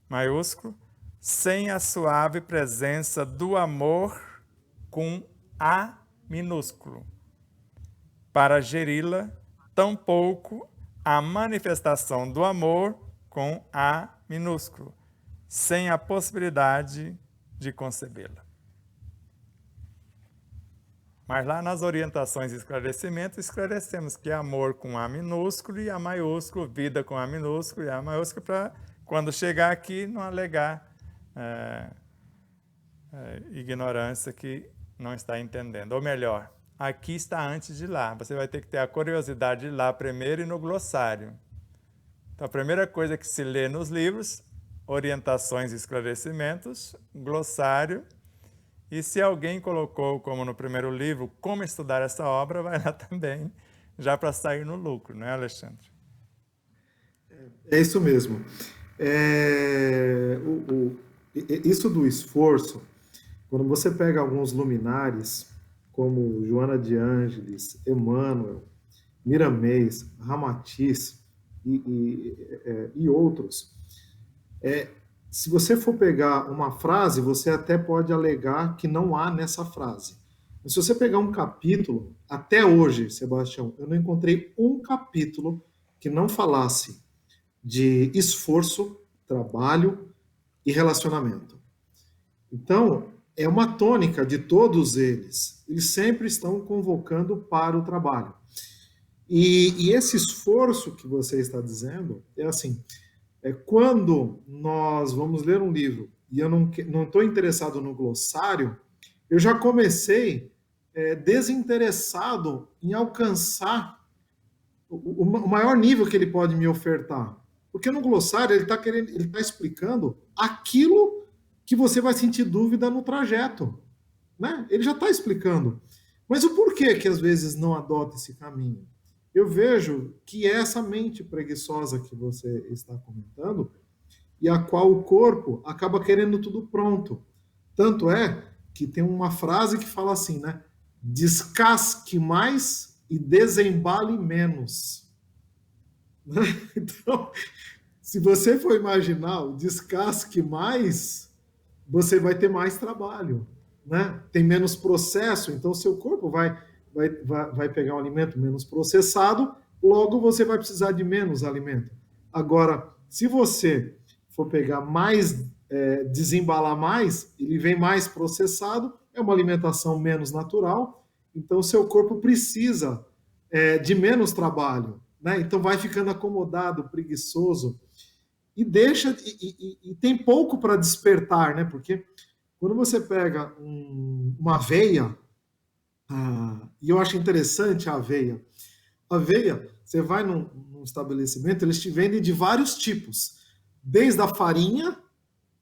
maiúsculo, sem a suave presença do amor com A minúsculo. Para geri-la, tampouco a manifestação do amor com A minúsculo, sem a possibilidade de concebê-la. Mas lá nas orientações e esclarecimento, esclarecemos que é amor com A minúsculo e A maiúsculo, vida com A minúsculo e A maiúsculo, para quando chegar aqui não alegar ignorância que não está entendendo. Ou melhor, aqui está antes de lá. Você vai ter que ter a curiosidade de ir lá primeiro e no glossário. Então, a primeira coisa que se lê nos livros, orientações e esclarecimentos, glossário. E se alguém colocou, como no primeiro livro, como estudar essa obra, vai lá também, já para sair no lucro, não é, Alexandre? É isso mesmo. Isso do esforço, quando você pega alguns luminares, como Joana de Ângeles, Emmanuel, Miramês, Ramatiz e outros, se você for pegar uma frase, você até pode alegar que não há nessa frase. Mas se você pegar um capítulo, até hoje, Sebastião, eu não encontrei um capítulo que não falasse de esforço, trabalho e relacionamento. Então, é uma tônica de todos eles. Eles sempre estão convocando para o trabalho. E esse esforço que você está dizendo é assim, quando nós vamos ler um livro e eu não estou interessado no glossário, eu já comecei desinteressado em alcançar o maior nível que ele pode me ofertar. Porque no glossário ele está explicando aquilo que você vai sentir dúvida no trajeto. Né? Ele já está explicando. Mas o porquê que às vezes não adota esse caminho? Eu vejo que é essa mente preguiçosa que você está comentando e a qual o corpo acaba querendo tudo pronto. Tanto é que tem uma frase que fala assim, né? Descasque mais e desembale menos. Então, se você for imaginar o descasque mais, você vai ter mais trabalho, né? Tem menos processo, então seu corpo vai pegar um alimento menos processado, logo você vai precisar de menos alimento. Agora, se você for pegar mais, desembalar mais, ele vem mais processado, é uma alimentação menos natural, então seu corpo precisa de menos trabalho, né? Então vai ficando acomodado, preguiçoso, e deixa e tem pouco para despertar, né? Porque quando você pega uma aveia, e eu acho interessante a aveia. A aveia, você vai num estabelecimento, eles te vendem de vários tipos, desde a farinha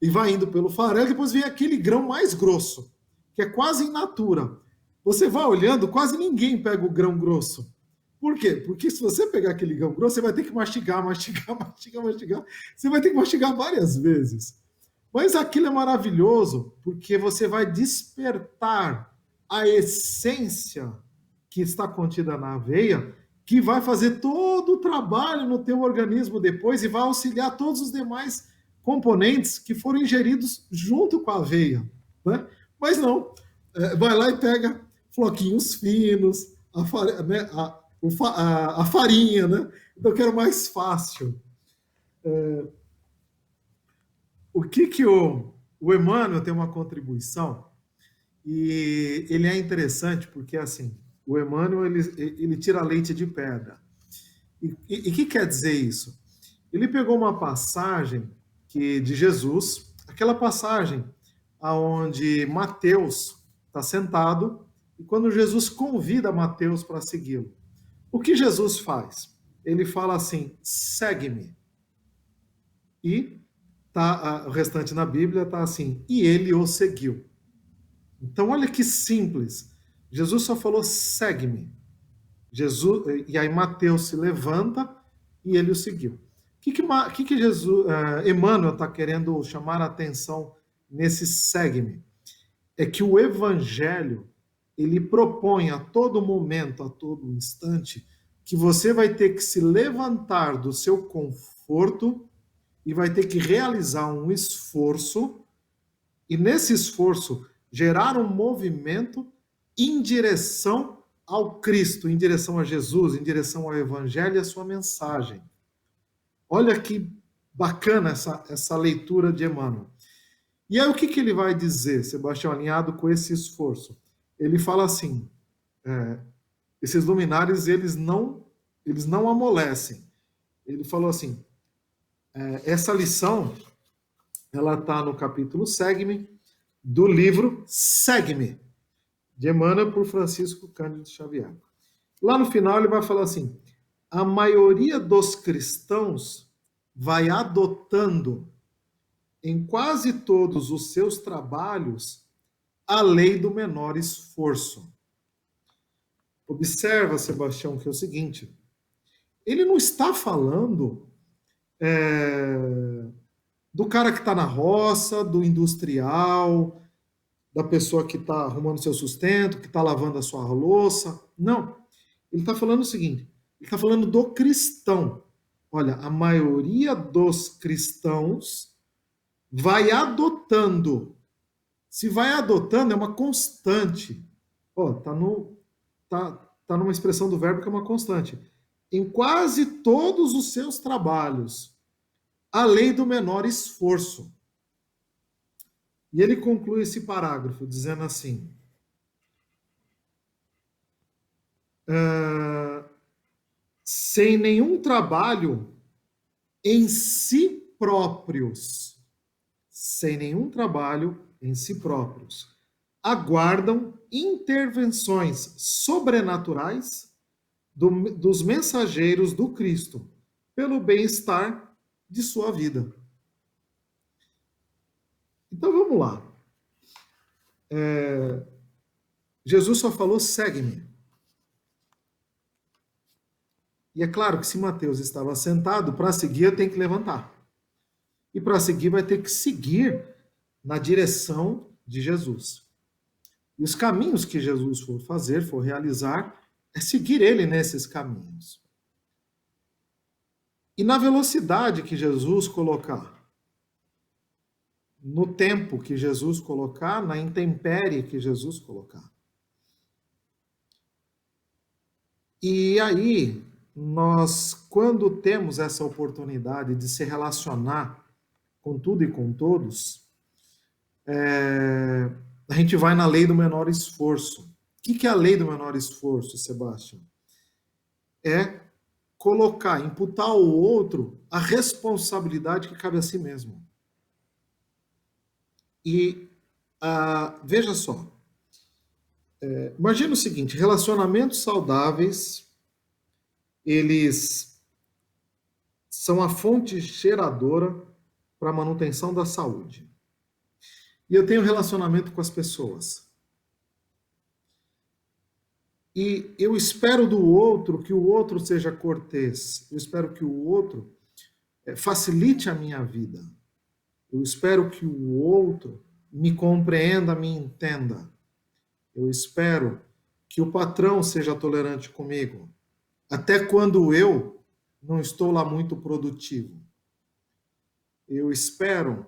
e vai indo pelo farelo, depois vem aquele grão mais grosso, que é quase in natura. Você vai olhando, quase ninguém pega o grão grosso. Por quê? Porque se você pegar aquele grão grosso, você vai ter que mastigar, mastigar, mastigar, mastigar. Você vai ter que mastigar várias vezes. Mas aquilo é maravilhoso, porque você vai despertar a essência que está contida na aveia, que vai fazer todo o trabalho no teu organismo depois e vai auxiliar todos os demais componentes que foram ingeridos junto com a aveia, né? Mas não, vai lá e pega floquinhos finos, a farinha, né? Então eu quero mais fácil. O que o Emmanuel tem uma contribuição e ele é interessante porque assim o Emmanuel ele tira leite de pedra. E que quer dizer isso? Ele pegou uma passagem de Jesus, aquela passagem aonde Mateus está sentado e quando Jesus convida Mateus para segui-lo, o que Jesus faz? Ele fala assim: segue-me. E o restante na Bíblia está assim: e ele o seguiu. Então olha que simples. Jesus só falou: segue-me. E aí Mateus se levanta e ele o seguiu. O que Jesus, Emmanuel está querendo chamar a atenção nesse segue-me? É que o Evangelho ele propõe a todo momento, a todo instante, que você vai ter que se levantar do seu conforto e vai ter que realizar um esforço, e nesse esforço gerar um movimento em direção ao Cristo, em direção a Jesus, em direção ao Evangelho e à sua mensagem. Olha que bacana essa leitura de Emmanuel. E aí o que ele vai dizer, Sebastião, alinhado com esse esforço? Ele fala assim, esses luminares, eles não amolecem. Ele falou assim, essa lição, ela está no capítulo Segue-me, do livro Segue-me, de Emmanuel por Francisco Cândido Xavier. Lá no final ele vai falar assim, a maioria dos cristãos vai adotando em quase todos os seus trabalhos a lei do menor esforço. Observa, Sebastião, que é o seguinte, ele não está falando do cara que está na roça, do industrial, da pessoa que está arrumando seu sustento, que está lavando a sua louça. Não. Ele está falando o seguinte, ele está falando do cristão. Olha, a maioria dos cristãos vai adotando. Se vai adotando, é uma constante. Tá numa expressão do verbo que é uma constante. Em quase todos os seus trabalhos, a lei do menor esforço. E ele conclui esse parágrafo dizendo assim: sem nenhum trabalho em si próprios, aguardam intervenções sobrenaturais dos mensageiros do Cristo pelo bem-estar de sua vida. Então vamos lá. Jesus só falou, segue-me. E é claro que se Mateus estava sentado, para seguir eu tenho que levantar. E para seguir vai ter que seguir na direção de Jesus. E os caminhos que Jesus for fazer, for realizar, é seguir ele nesses caminhos. E na velocidade que Jesus colocar, no tempo que Jesus colocar, na intempérie que Jesus colocar. E aí, nós, quando temos essa oportunidade de se relacionar com tudo e com todos, a gente vai na lei do menor esforço. O que é a lei do menor esforço, Sebastião? É colocar, imputar ao outro a responsabilidade que cabe a si mesmo. E veja só, imagina o seguinte, relacionamentos saudáveis, eles são a fonte geradora para a manutenção da saúde. E eu tenho relacionamento com as pessoas. E eu espero do outro que o outro seja cortês. Eu espero que o outro facilite a minha vida. Eu espero que o outro me compreenda, me entenda. Eu espero que o patrão seja tolerante comigo. Até quando eu não estou lá muito produtivo. Eu espero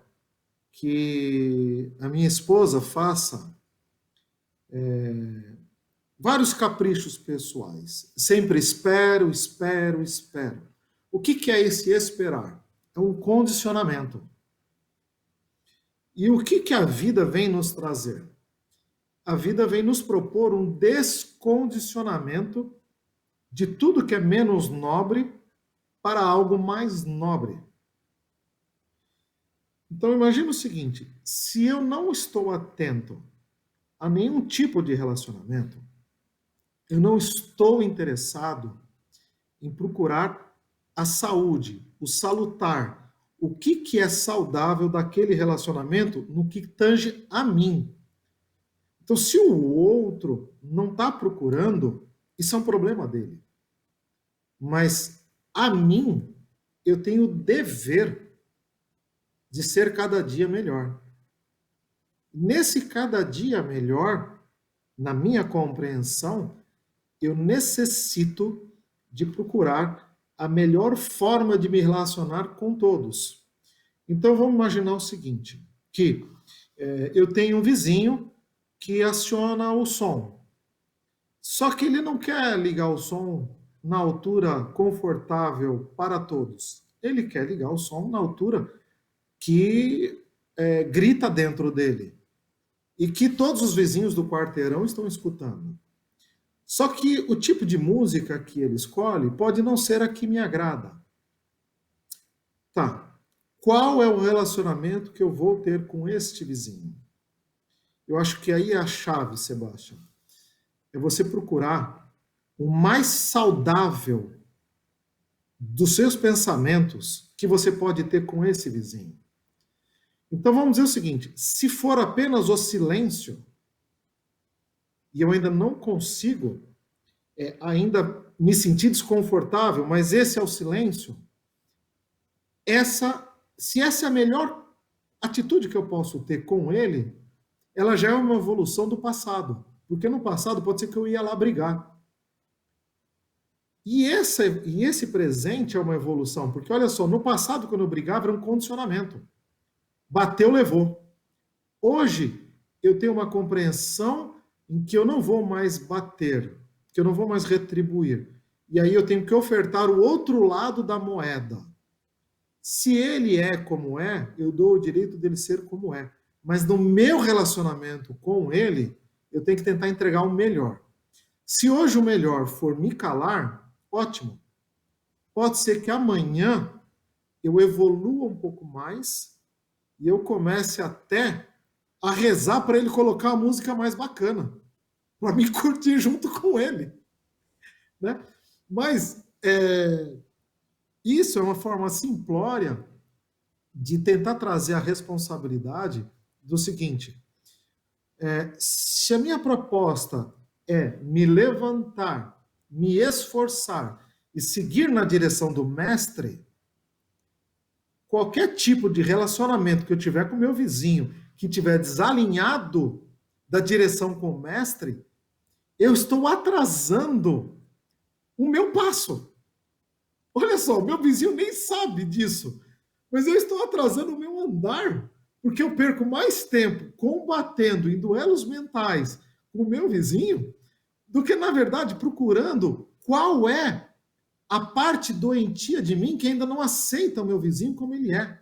que a minha esposa faça vários caprichos pessoais. Sempre espero, espero, espero. O que é esse esperar? É um condicionamento. E o que a vida vem nos trazer? A vida vem nos propor um descondicionamento de tudo que é menos nobre para algo mais nobre. Então imagina o seguinte, se eu não estou atento a nenhum tipo de relacionamento, eu não estou interessado em procurar a saúde, o salutar, o que é saudável daquele relacionamento no que tange a mim. Então, se o outro não está procurando, isso é um problema dele. Mas a mim, eu tenho o dever de ser cada dia melhor. Nesse cada dia melhor, na minha compreensão, eu necessito de procurar a melhor forma de me relacionar com todos. Então vamos imaginar o seguinte, que eu tenho um vizinho que aciona o som. Só que ele não quer ligar o som na altura confortável para todos. Ele quer ligar o som na altura que grita dentro dele. E que todos os vizinhos do quarteirão estão escutando. Só que o tipo de música que ele escolhe pode não ser a que me agrada. Tá. Qual é o relacionamento que eu vou ter com este vizinho? Eu acho que aí é a chave, Sebastião. É você procurar o mais saudável dos seus pensamentos que você pode ter com esse vizinho. Então vamos dizer o seguinte, se for apenas o silêncio, e eu ainda não consigo ainda me sentir desconfortável, mas esse é o silêncio, se essa é a melhor atitude que eu posso ter com ele, ela já é uma evolução do passado. Porque no passado pode ser que eu ia lá brigar. E esse presente é uma evolução. Porque olha só, no passado quando eu brigava era um condicionamento. Bateu, levou. Hoje eu tenho uma compreensão em que eu não vou mais bater, que eu não vou mais retribuir. E aí eu tenho que ofertar o outro lado da moeda. Se ele é como é, eu dou o direito dele ser como é. Mas no meu relacionamento com ele, eu tenho que tentar entregar o melhor. Se hoje o melhor for me calar, ótimo. Pode ser que amanhã eu evolua um pouco mais e eu comece até a rezar para ele colocar a música mais bacana, para me curtir junto com ele. Né? Mas isso é uma forma simplória de tentar trazer a responsabilidade do seguinte, se a minha proposta é me levantar, me esforçar e seguir na direção do mestre, qualquer tipo de relacionamento que eu tiver com meu vizinho que estiver desalinhado da direção com o mestre, eu estou atrasando o meu passo. Olha só, o meu vizinho nem sabe disso, mas eu estou atrasando o meu andar, porque eu perco mais tempo combatendo em duelos mentais com o meu vizinho do que, na verdade, procurando qual é a parte doentia de mim que ainda não aceita o meu vizinho como ele é.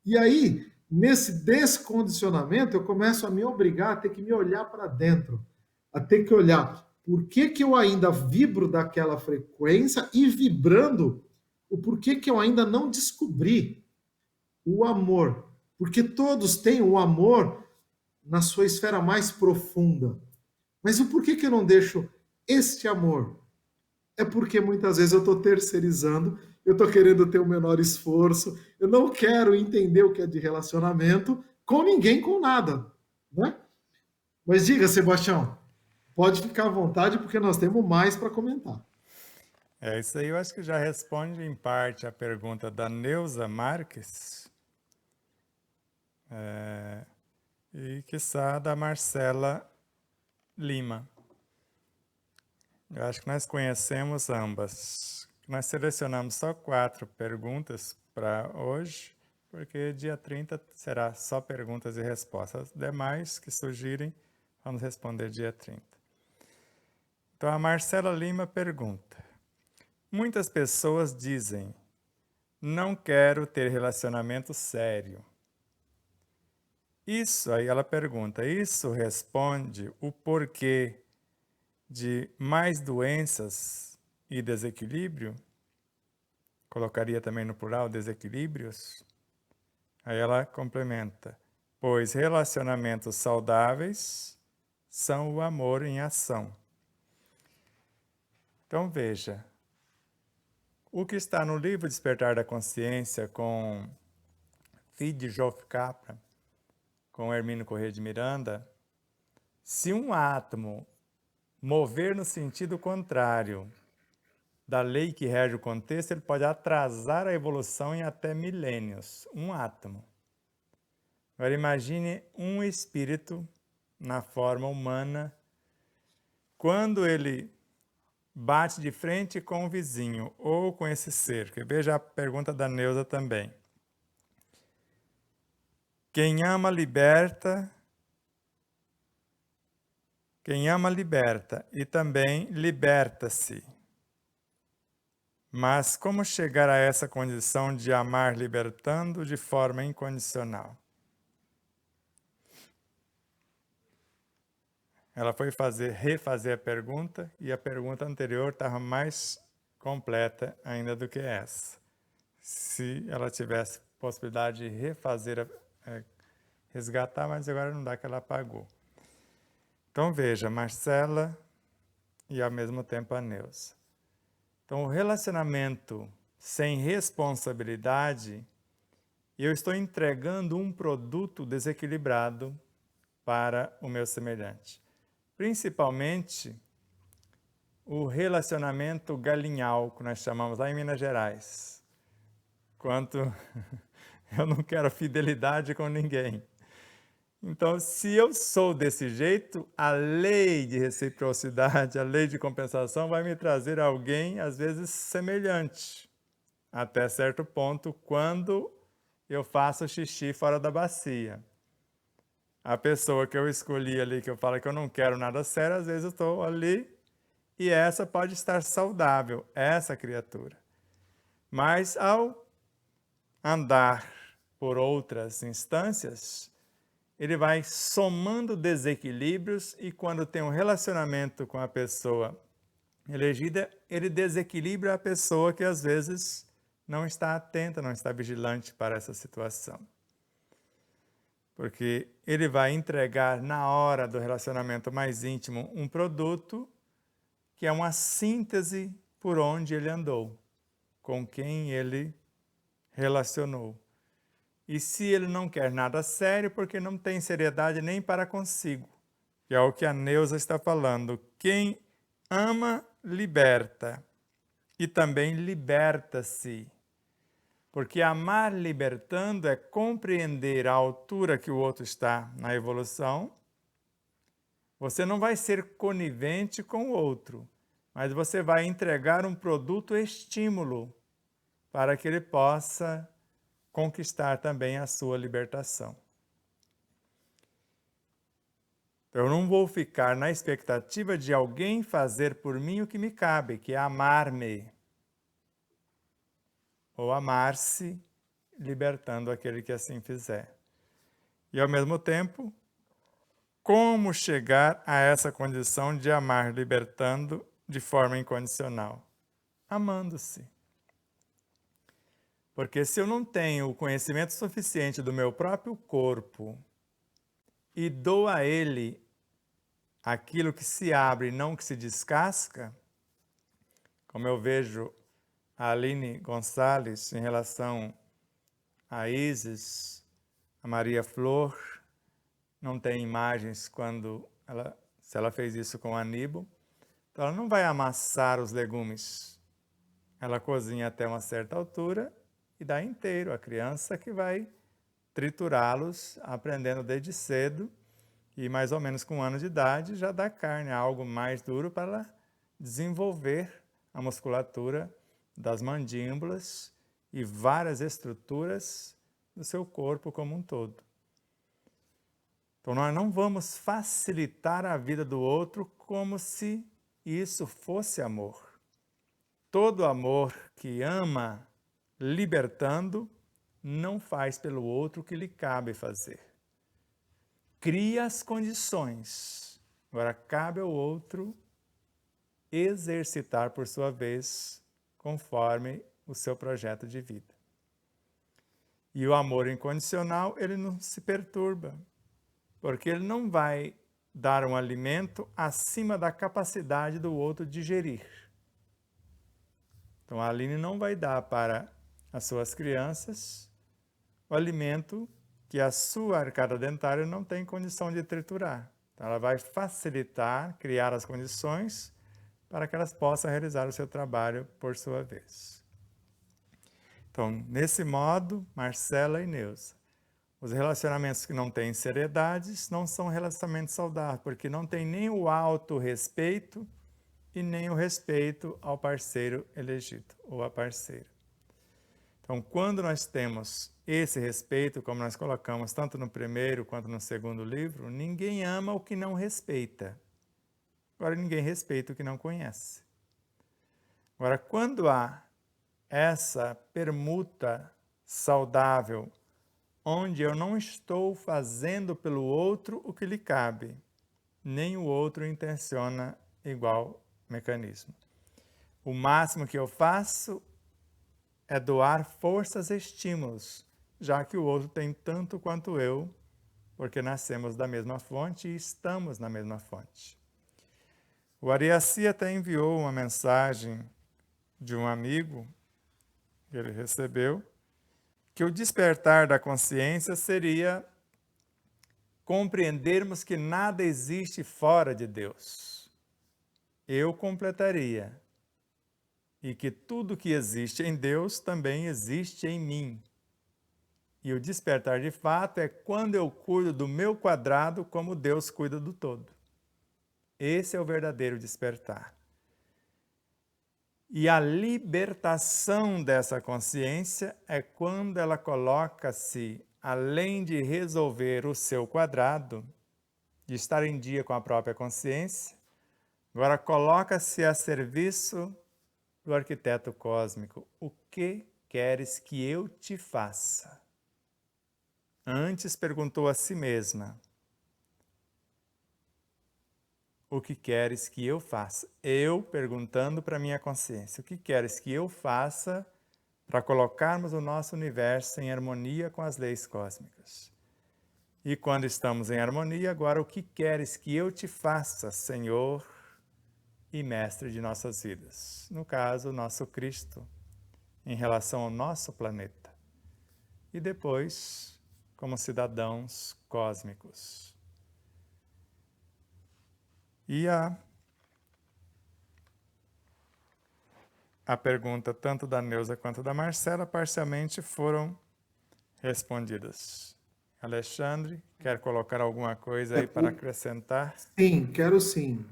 E aí, nesse descondicionamento, eu começo a me obrigar a ter que me olhar para dentro, a ter que olhar por que, que eu ainda vibro daquela frequência e vibrando o porquê que eu ainda não descobri o amor. Porque todos têm o amor na sua esfera mais profunda. Mas o porquê que eu não deixo este amor? É porque muitas vezes eu estou terceirizando, eu estou querendo ter o menor esforço, eu não quero entender o que é de relacionamento com ninguém, com nada, né? Mas diga, Sebastião, pode ficar à vontade porque nós temos mais para comentar. Isso aí eu acho que já responde em parte a pergunta da Neuza Marques e, quiçá, da Marcela Lima. Eu acho que nós conhecemos ambas. Nós selecionamos só 4 perguntas para hoje, porque dia 30 será só perguntas e respostas. As demais que surgirem, vamos responder dia 30. Então, a Marcela Lima pergunta: muitas pessoas dizem, não quero ter relacionamento sério. Isso, aí ela pergunta, isso responde o porquê de mais doenças e desequilíbrio? Colocaria também no plural desequilíbrios? Aí ela complementa, pois relacionamentos saudáveis são o amor em ação. Então veja, o que está no livro Despertar da Consciência com Fritjof Capra, com Hermínio Corrêa de Miranda, se um átomo mover no sentido contrário da lei que rege o contexto, ele pode atrasar a evolução em até milênios. Um átomo. Agora imagine um espírito na forma humana, quando ele bate de frente com o vizinho ou com esse ser. Que veja a pergunta da Neuza também. Quem ama liberta e também liberta-se. Mas como chegar a essa condição de amar libertando de forma incondicional? Ela foi refazer a pergunta e a pergunta anterior estava mais completa ainda do que essa. Se ela tivesse possibilidade de refazer, resgatar, mas agora não dá, que ela apagou. Então veja, Marcela e ao mesmo tempo a Neuza. Então o relacionamento sem responsabilidade, eu estou entregando um produto desequilibrado para o meu semelhante. Principalmente o relacionamento galinhal, que nós chamamos lá em Minas Gerais. Quanto eu não quero fidelidade com ninguém. Então, se eu sou desse jeito, a lei de reciprocidade, a lei de compensação vai me trazer alguém, às vezes, semelhante. Até certo ponto, quando eu faço xixi fora da bacia. A pessoa que eu escolhi ali, que eu falo que eu não quero nada sério, às vezes eu estou ali e essa pode estar saudável, essa criatura. Mas ao andar por outras instâncias, ele vai somando desequilíbrios e quando tem um relacionamento com a pessoa elegida, ele desequilibra a pessoa que às vezes não está atenta, não está vigilante para essa situação. Porque ele vai entregar na hora do relacionamento mais íntimo um produto que é uma síntese por onde ele andou, com quem ele relacionou. E se ele não quer nada sério, porque não tem seriedade nem para consigo, que é o que a Neuza está falando. Quem ama, liberta e também liberta-se. Porque amar libertando é compreender a altura que o outro está na evolução Você não vai ser conivente com o outro, mas você vai entregar um produto estímulo para que ele possa conquistar também a sua libertação. Eu não vou ficar na expectativa de alguém fazer por mim o que me cabe, que é amar-me, ou amar-se, libertando aquele que assim fizer. E ao mesmo tempo, como chegar a essa condição de amar libertando de forma incondicional? Amando-se. Porque se eu não tenho o conhecimento suficiente do meu próprio corpo e dou a ele aquilo que se abre e não que se descasca, como eu vejo a Aline Gonçalves em relação a Isis, a Maria Flor, não tem imagens se ela fez isso com Aníbal, então ela não vai amassar os legumes. Ela cozinha até uma certa altura e dá inteiro. A criança que vai triturá-los, aprendendo desde cedo, e mais ou menos com 1 ano de idade já dá carne, algo mais duro para ela desenvolver a musculatura das mandíbulas e várias estruturas do seu corpo como um todo. Então nós não vamos facilitar a vida do outro como se isso fosse amor. Todo amor que ama libertando não faz pelo outro o que lhe cabe fazer. Cria as condições. Agora cabe ao outro exercitar por sua vez, conforme o seu projeto de vida. E o amor incondicional, ele não se perturba, porque ele não vai dar um alimento acima da capacidade do outro digerir. Então a Aline não vai dar para as suas crianças o alimento que a sua arcada dentária não tem condição de triturar. Então, ela vai facilitar, criar as condições para que elas possam realizar o seu trabalho por sua vez. Então, nesse modo, Marcela e Neuza, os relacionamentos que não têm seriedades não são relacionamentos saudáveis, porque não tem nem o autorrespeito e nem o respeito ao parceiro elegido ou à parceira. Então, quando nós temos esse respeito, como nós colocamos tanto no primeiro quanto no segundo livro, ninguém ama o que não respeita. Agora, ninguém respeita o que não conhece. Agora, quando há essa permuta saudável, onde eu não estou fazendo pelo outro o que lhe cabe, nem o outro intenciona igual mecanismo. O máximo que eu faço é doar forças e estímulos, já que o outro tem tanto quanto eu, porque nascemos da mesma fonte e estamos na mesma fonte. O Ariaci até enviou uma mensagem de um amigo que ele recebeu, que o despertar da consciência seria compreendermos que nada existe fora de Deus. Eu completaria. E que tudo que existe em Deus também existe em mim. E o despertar de fato é quando eu cuido do meu quadrado como Deus cuida do todo. Esse é o verdadeiro despertar. E a libertação dessa consciência é quando ela coloca-se, além de resolver o seu quadrado, de estar em dia com a própria consciência, agora coloca-se a serviço do arquiteto cósmico. O que queres que eu te faça? Antes perguntou a si mesma: o que queres que eu faça? Eu perguntando para minha consciência: o que queres que eu faça para colocarmos o nosso universo em harmonia com as leis cósmicas? E quando estamos em harmonia, agora o que queres que eu te faça, Senhor e Mestre de nossas vidas? No caso, o nosso Cristo, em relação ao nosso planeta. E depois, como cidadãos cósmicos. E a pergunta tanto da Neuza quanto da Marcela parcialmente foram respondidas. Alexandre, quer colocar alguma coisa aí para acrescentar? Sim, quero sim.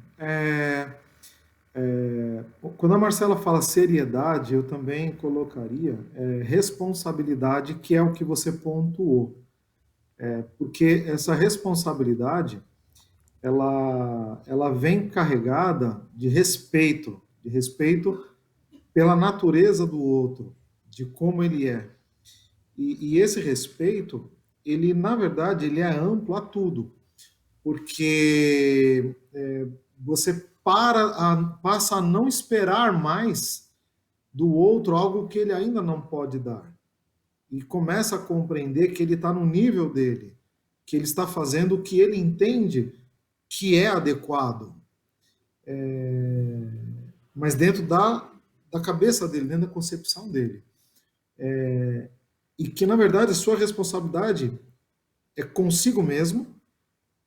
Quando a Marcela fala seriedade, eu também colocaria responsabilidade, que é o que você pontuou. Porque essa responsabilidade, ela vem carregada de respeito pela natureza do outro, de como ele é. E esse respeito, ele, na verdade, ele é amplo a tudo, porque você passa a não esperar mais do outro algo que ele ainda não pode dar. E começa a compreender que ele está no nível dele, que ele está fazendo o que ele entende que é adequado, mas dentro da cabeça dele, dentro da concepção dele. E que, na verdade, a sua responsabilidade é consigo mesmo,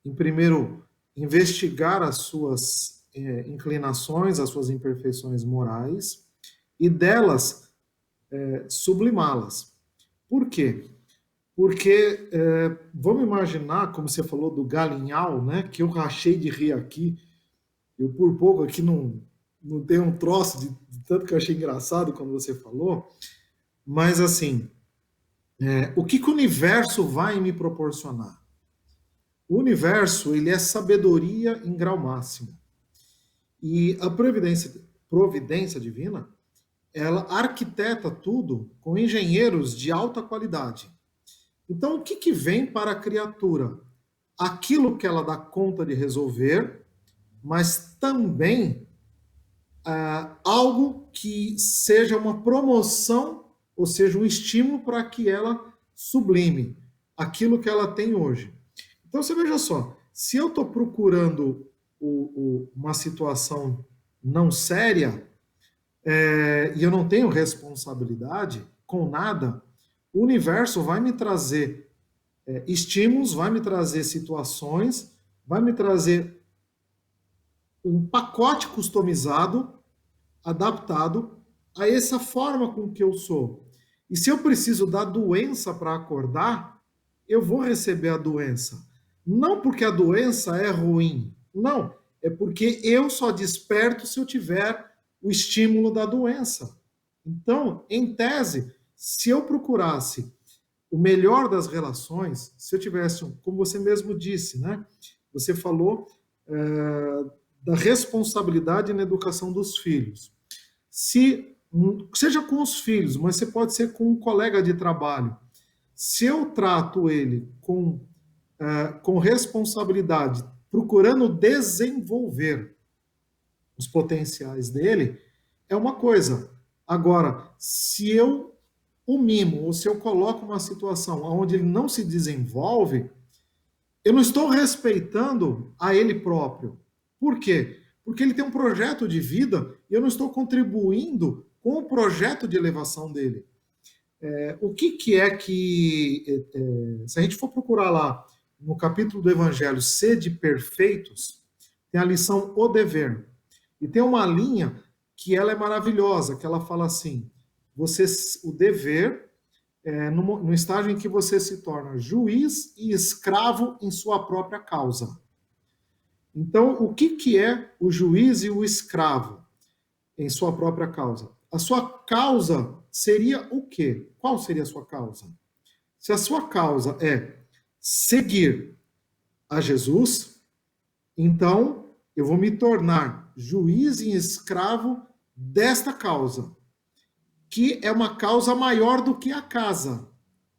em primeiro, investigar as suas inclinações, as suas imperfeições morais, e delas sublimá-las. Por quê? Porque vamos imaginar, como você falou do galinhal, né, que eu rachei de rir aqui, eu por pouco aqui não dei um troço de tanto que eu achei engraçado quando você falou, mas assim, o que o universo vai me proporcionar? O universo, ele é sabedoria em grau máximo. E a providência divina, ela arquiteta tudo com engenheiros de alta qualidade. Então, o que vem para a criatura? Aquilo que ela dá conta de resolver, mas também algo que seja uma promoção, ou seja, um estímulo para que ela sublime aquilo que ela tem hoje. Então, você veja só, se eu estou procurando uma situação não séria, e eu não tenho responsabilidade com nada, o universo vai me trazer estímulos, vai me trazer situações, vai me trazer um pacote customizado, adaptado a essa forma com que eu sou. E se eu preciso da doença para acordar, eu vou receber a doença. Não porque a doença é ruim, não, é porque eu só desperto se eu tiver o estímulo da doença. Então, em tese, se eu procurasse o melhor das relações, se eu tivesse, como você mesmo disse, né? Você falou da responsabilidade na educação dos filhos. Seja com os filhos, mas você pode ser com um colega de trabalho. Se eu trato ele com responsabilidade, procurando desenvolver os potenciais dele, é uma coisa. Agora, se eu o mimo, ou se eu coloco uma situação onde ele não se desenvolve, eu não estou respeitando a ele próprio. Por quê? Porque ele tem um projeto de vida e eu não estou contribuindo com o projeto de elevação dele. O que é que, se a gente for procurar lá no capítulo do Evangelho, sede perfeitos, tem a lição o dever. E tem uma linha que ela é maravilhosa, que ela fala assim, o dever no estágio em que você se torna juiz e escravo em sua própria causa. Então, o que é o juiz e o escravo em sua própria causa? A sua causa seria o quê? Qual seria a sua causa? Se a sua causa é seguir a Jesus, então eu vou me tornar juiz e escravo desta causa, que é uma causa maior do que a casa.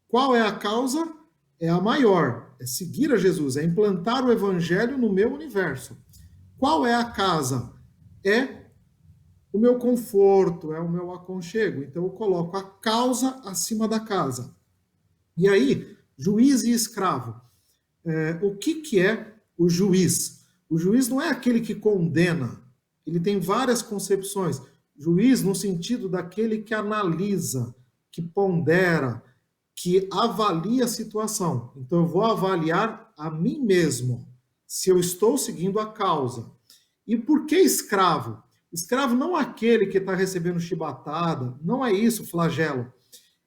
Qual é a causa? É a maior, é seguir a Jesus, é implantar o evangelho no meu universo. Qual é a casa? É o meu conforto, é o meu aconchego. Então eu coloco a causa acima da casa. E aí, juiz e escravo. O que é o juiz? O juiz não é aquele que condena. Ele tem várias concepções. Juiz no sentido daquele que analisa, que pondera, que avalia a situação. Então eu vou avaliar a mim mesmo, se eu estou seguindo a causa. E por que escravo? Escravo não é aquele que está recebendo chibatada, não é isso, flagelo.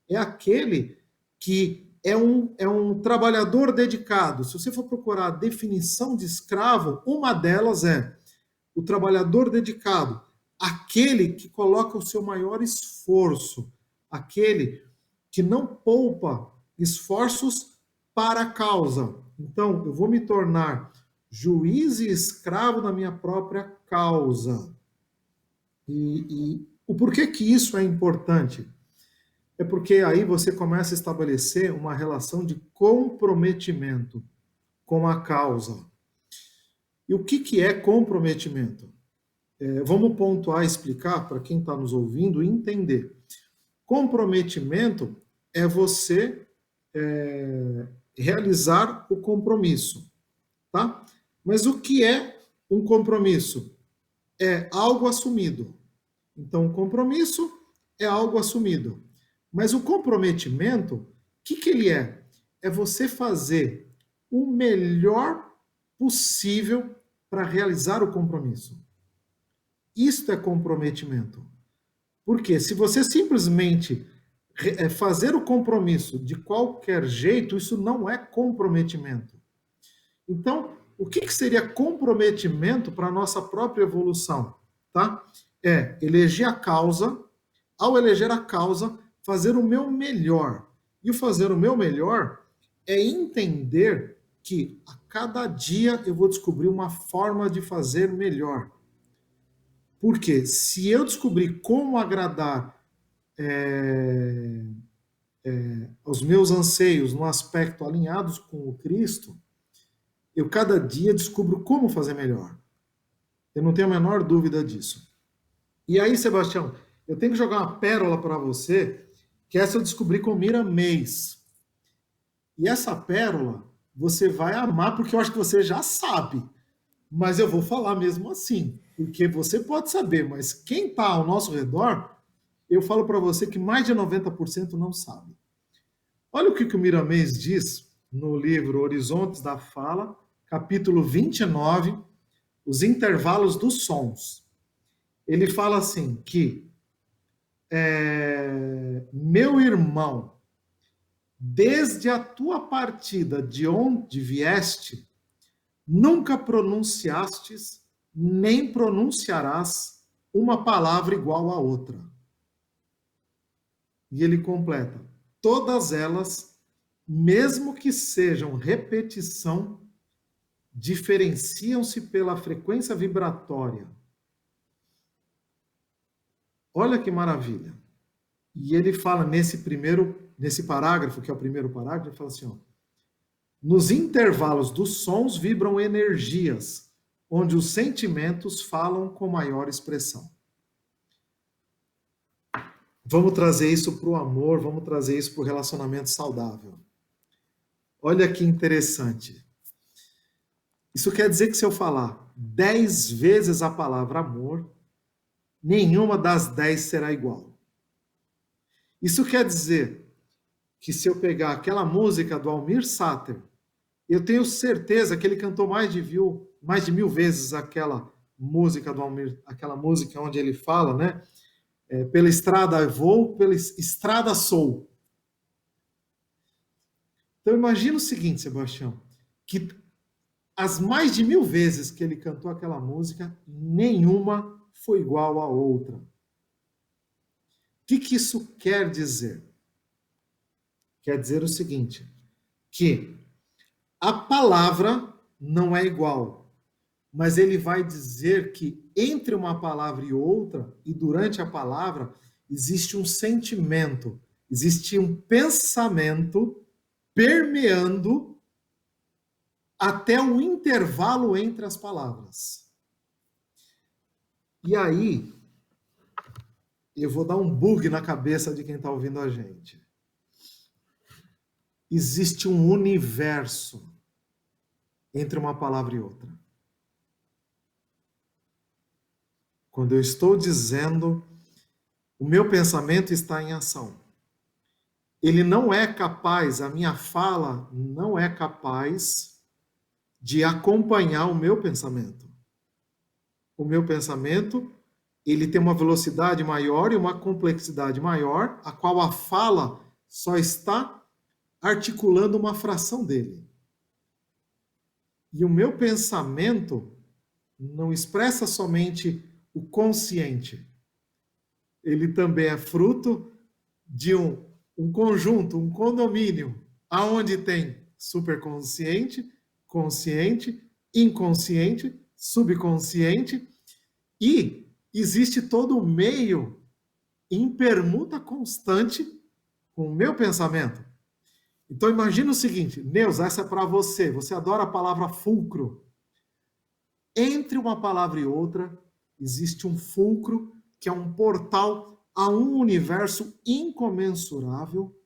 É aquele que é um trabalhador dedicado. Se você for procurar a definição de escravo, uma delas é o trabalhador dedicado, aquele que coloca o seu maior esforço, aquele que não poupa esforços para a causa. Então, eu vou me tornar juiz e escravo da minha própria causa. E o porquê que isso é importante? É porque aí você começa a estabelecer uma relação de comprometimento com a causa. E o que é comprometimento? Vamos pontuar e explicar para quem está nos ouvindo entender. Comprometimento é você realizar o compromisso, tá? Mas o que é um compromisso? É algo assumido. Então, o compromisso é algo assumido. Mas o comprometimento, o que ele é? É você fazer o melhor possível para realizar o compromisso. Isto é comprometimento. Porque se você simplesmente fazer o compromisso de qualquer jeito, isso não é comprometimento. Então, o que seria comprometimento para a nossa própria evolução? Tá? É eleger a causa, ao eleger a causa, fazer o meu melhor. E o fazer o meu melhor é entender que a cada dia eu vou descobrir uma forma de fazer melhor. Porque se eu descobrir como agradar os meus anseios no aspecto alinhados com o Cristo, eu cada dia descubro como fazer melhor. Eu não tenho a menor dúvida disso. E aí, Sebastião, eu tenho que jogar uma pérola para você, que essa eu descobri com Miramês. E essa pérola você vai amar, porque eu acho que você já sabe. Mas eu vou falar mesmo assim, porque você pode saber, mas quem está ao nosso redor, eu falo para você que mais de 90% não sabe. Olha o que o Miramês diz no livro Horizontes da Fala, capítulo 29, os intervalos dos sons. Ele fala assim que meu irmão, desde a tua partida de onde vieste, nunca pronunciastes, nem pronunciarás uma palavra igual a outra. E ele completa, todas elas, mesmo que sejam repetição, diferenciam-se pela frequência vibratória. Olha que maravilha. E ele fala nesse parágrafo, que é o primeiro parágrafo, ele fala assim, ó, nos intervalos dos sons vibram energias, onde os sentimentos falam com maior expressão. Vamos trazer isso para o amor, vamos trazer isso para o relacionamento saudável. Olha que interessante. Isso quer dizer que se eu falar 10 vezes a palavra amor, nenhuma das 10 será igual. Isso quer dizer que se eu pegar aquela música do Almir Sater, eu tenho certeza que ele cantou mais de 1000 vezes aquela música do Almir, aquela música onde ele fala, né? Pela estrada vou, pela estrada sou. Então imagina o seguinte, Sebastião, que as mais de 1000 vezes que ele cantou aquela música, nenhuma foi igual à outra. O que isso quer dizer? Quer dizer o seguinte, que a palavra não é igual, mas ele vai dizer que entre uma palavra e outra, e durante a palavra, existe um sentimento, existe um pensamento permeando até o intervalo entre as palavras. E aí, eu vou dar um bug na cabeça de quem está ouvindo a gente. Existe um universo entre uma palavra e outra. Quando eu estou dizendo, o meu pensamento está em ação. Ele não é capaz, a minha fala não é capaz de acompanhar o meu pensamento. O meu pensamento, ele tem uma velocidade maior e uma complexidade maior, a qual a fala só está articulando uma fração dele. E o meu pensamento não expressa somente o consciente. Ele também é fruto de um conjunto, um condomínio, aonde tem superconsciente, consciente, inconsciente, subconsciente, e existe todo o meio em permuta constante com o meu pensamento. Então imagina o seguinte, Neuza, essa é para você. Você adora a palavra fulcro. Entre uma palavra e outra existe um fulcro que é um portal a um universo incomensurável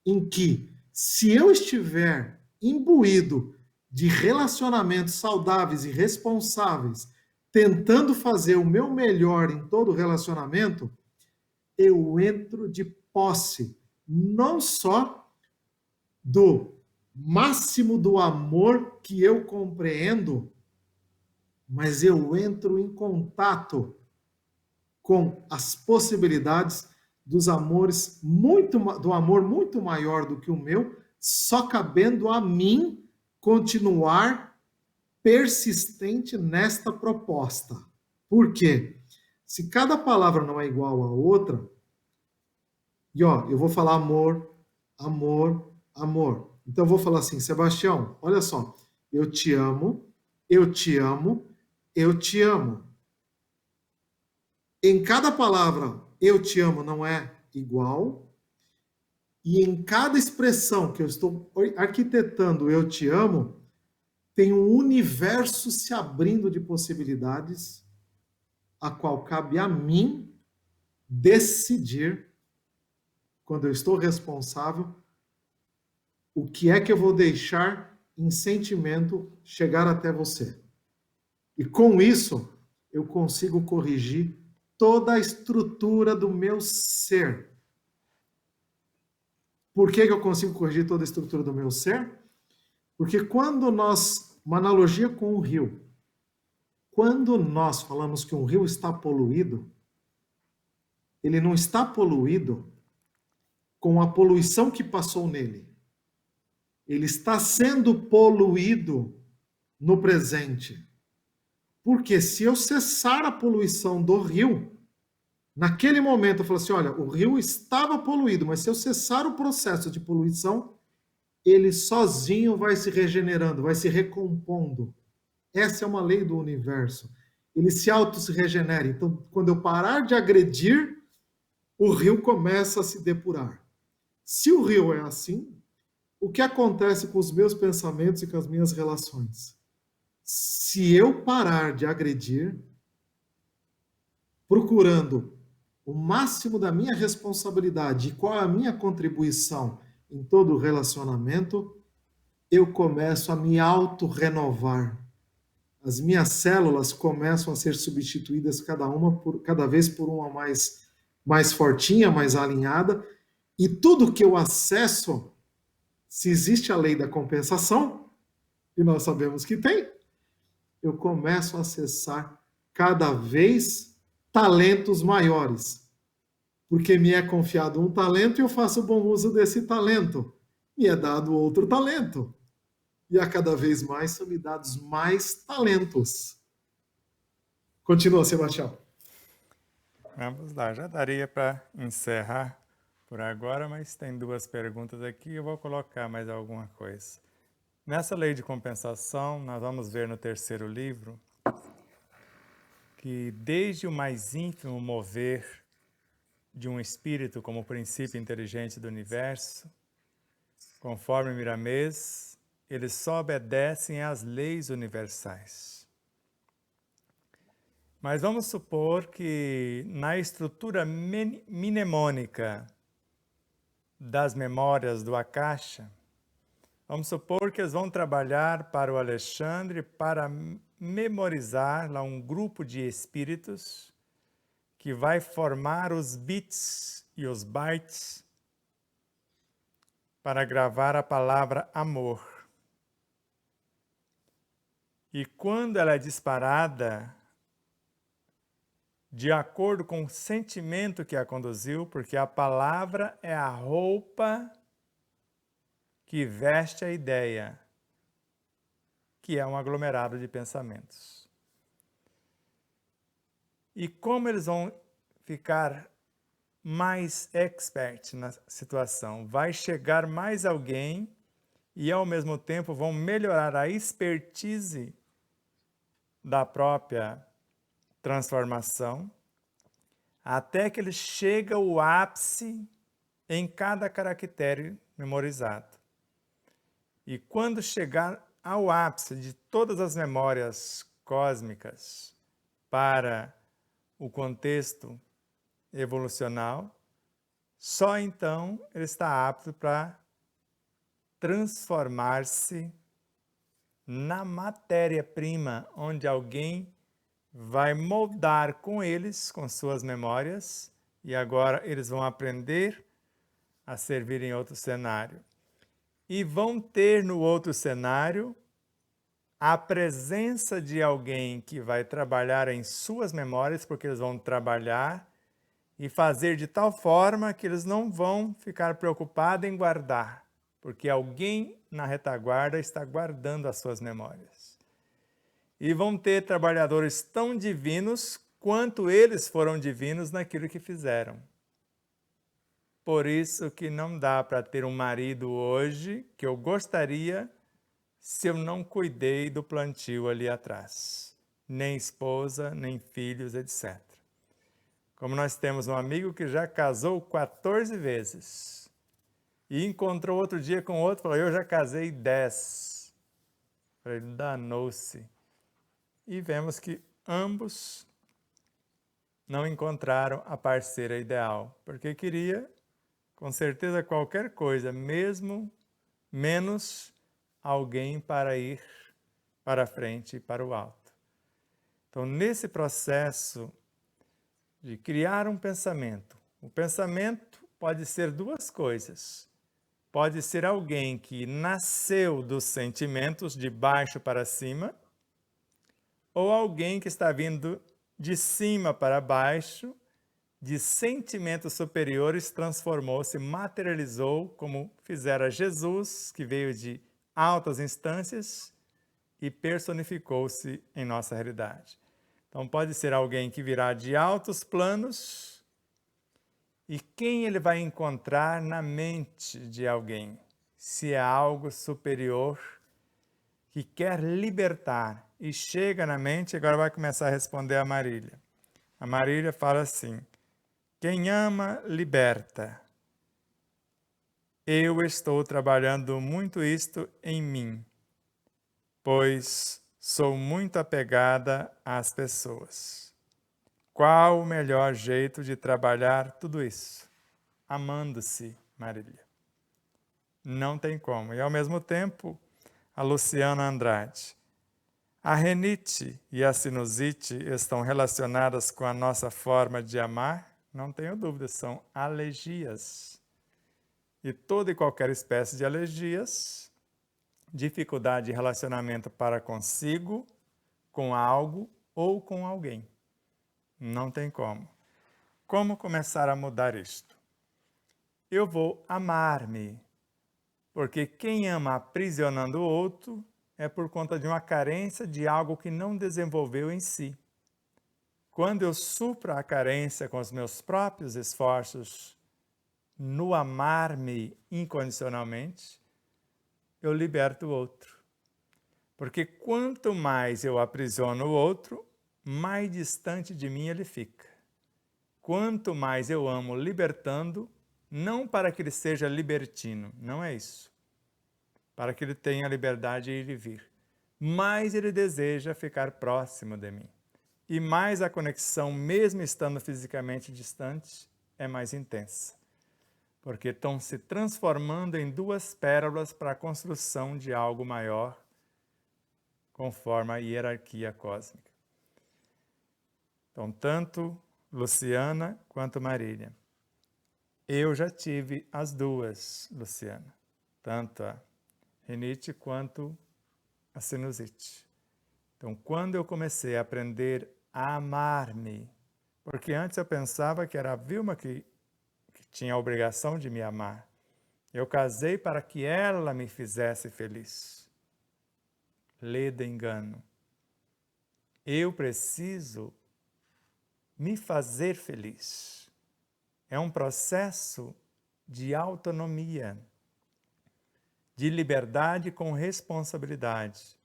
em que, se eu estiver imbuído de relacionamentos saudáveis e responsáveis, tentando fazer o meu melhor em todo relacionamento, eu entro de posse não só do máximo do amor que eu compreendo, mas eu entro em contato com as possibilidades dos amores do amor muito maior do que o meu, só cabendo a mim continuar persistente nesta proposta. Por quê? Se cada palavra não é igual à outra, e ó, eu vou falar amor, amor, amor. Então eu vou falar assim, Sebastião, olha só, eu te amo, eu te amo, eu te amo. Em cada palavra, eu te amo não é igual, e em cada expressão que eu estou arquitetando, eu te amo, tem um universo se abrindo de possibilidades, a qual cabe a mim decidir, quando eu estou responsável, o que é que eu vou deixar em sentimento chegar até você. E com isso, eu consigo corrigir toda a estrutura do meu ser. Por que eu consigo corrigir toda a estrutura do meu ser? Porque quando nós, uma analogia com o rio, quando nós falamos que um rio está poluído, ele não está poluído com a poluição que passou nele. Ele está sendo poluído no presente. Porque se eu cessar a poluição do rio, naquele momento eu falo assim, olha, o rio estava poluído, mas se eu cessar o processo de poluição, ele sozinho vai se regenerando, vai se recompondo. Essa é uma lei do universo. Ele se se regenera. Então, quando eu parar de agredir, o rio começa a se depurar. Se o rio é assim, o que acontece com os meus pensamentos e com as minhas relações? Se eu parar de agredir, procurando o máximo da minha responsabilidade e qual é a minha contribuição em todo o relacionamento, eu começo a me auto-renovar. As minhas células começam a ser substituídas cada vez por uma mais fortinha, mais alinhada, e tudo que eu acesso, se existe a lei da compensação, e nós sabemos que tem, eu começo a acessar cada vez talentos maiores. Porque me é confiado um talento e eu faço bom uso desse talento. Me é dado outro talento. E a cada vez mais são me dados mais talentos. Continua, Sebastião. Vamos lá, já daria para encerrar por agora, mas tem duas perguntas aqui, eu vou colocar mais alguma coisa. Nessa lei de compensação, nós vamos ver no terceiro livro que desde o mais ínfimo mover de um espírito como princípio inteligente do universo, conforme Miramês, eles só obedecem às leis universais. Mas vamos supor que na estrutura mnemônica das memórias do Akasha, vamos supor que eles vão trabalhar para o Alexandre para memorizar lá um grupo de espíritos que vai formar os bits e os bytes para gravar a palavra amor. E quando ela é disparada, de acordo com o sentimento que a conduziu, porque a palavra é a roupa que veste a ideia, que é um aglomerado de pensamentos. E como eles vão ficar mais expert na situação? Vai chegar mais alguém e, ao mesmo tempo, vão melhorar a expertise da própria transformação, até que ele chega ao ápice em cada caractere memorizado. E quando chegar ao ápice de todas as memórias cósmicas para o contexto evolucional, só então ele está apto para transformar-se na matéria-prima, onde alguém vai moldar com eles, com suas memórias, e agora eles vão aprender a servir em outro cenário. E vão ter no outro cenário a presença de alguém que vai trabalhar em suas memórias, porque eles vão trabalhar e fazer de tal forma que eles não vão ficar preocupados em guardar, porque alguém na retaguarda está guardando as suas memórias. E vão ter trabalhadores tão divinos quanto eles foram divinos naquilo que fizeram. Por isso que não dá para ter um marido hoje que eu gostaria se eu não cuidei do plantio ali atrás. Nem esposa, nem filhos, etc. Como nós temos um amigo que já casou 14 vezes e encontrou outro dia com outro, falou, eu já casei 10. Falei, danou-se. E vemos que ambos não encontraram a parceira ideal, porque queria, com certeza, qualquer coisa, mesmo menos alguém para ir para frente e para o alto. Então, nesse processo de criar um pensamento, o pensamento pode ser duas coisas. Pode ser alguém que nasceu dos sentimentos de baixo para cima, ou alguém que está vindo de cima para baixo, de sentimentos superiores, transformou-se, materializou, como fizera Jesus, que veio de altas instâncias e personificou-se em nossa realidade. Então pode ser alguém que virá de altos planos, e quem ele vai encontrar na mente de alguém? Se é algo superior que quer libertar e chega na mente, agora vai começar a responder a Marília. A Marília fala assim, quem ama, liberta. Eu estou trabalhando muito isto em mim, pois sou muito apegada às pessoas. Qual o melhor jeito de trabalhar tudo isso? Amando-se, Marília. Não tem como. E, ao mesmo tempo, a Luciana Andrade. A renite e a sinusite estão relacionadas com a nossa forma de amar? Não tenho dúvida, são alergias. E toda e qualquer espécie de alergias, dificuldade de relacionamento para consigo, com algo ou com alguém. Não tem como. Como começar a mudar isto? Eu vou amar-me, porque quem ama aprisionando o outro é por conta de uma carência de algo que não desenvolveu em si. Quando eu supro a carência com os meus próprios esforços, no amar-me incondicionalmente, eu liberto o outro. Porque quanto mais eu aprisiono o outro, mais distante de mim ele fica. Quanto mais eu amo libertando, não para que ele seja libertino, não é isso. Para que ele tenha a liberdade de ir e vir. Mais ele deseja ficar próximo de mim. E mais a conexão, mesmo estando fisicamente distante, é mais intensa. Porque estão se transformando em duas pérolas para a construção de algo maior, conforme a hierarquia cósmica. Então, tanto Luciana quanto Marília. Eu já tive as duas, Luciana. Tanto a rinite quanto a sinusite. Então, quando eu comecei a aprender a amar-me, porque antes eu pensava que era a Vilma que tinha a obrigação de me amar. Eu casei para que ela me fizesse feliz. Leda engano. Eu preciso me fazer feliz. É um processo de autonomia, de liberdade com responsabilidade.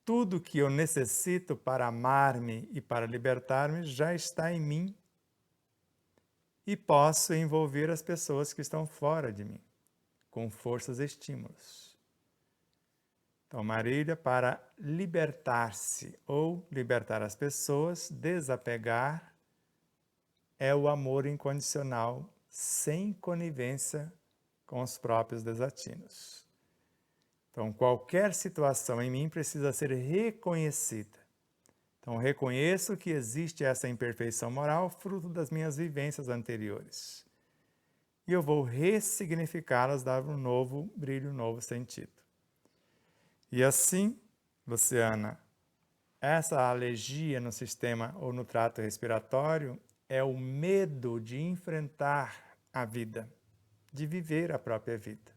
Tudo que eu necessito para amar-me e para libertar-me já está em mim. E posso envolver as pessoas que estão fora de mim, com forças e estímulos. Então, Marília, para libertar-se ou libertar as pessoas, desapegar, é o amor incondicional, sem conivência com os próprios desatinos. Então, qualquer situação em mim precisa ser reconhecida. Então, reconheço que existe essa imperfeição moral, fruto das minhas vivências anteriores. E eu vou ressignificá-las, dar um novo brilho, um novo sentido. E assim, Luciana, essa alergia no sistema ou no trato respiratório é o medo de enfrentar a vida, de viver a própria vida.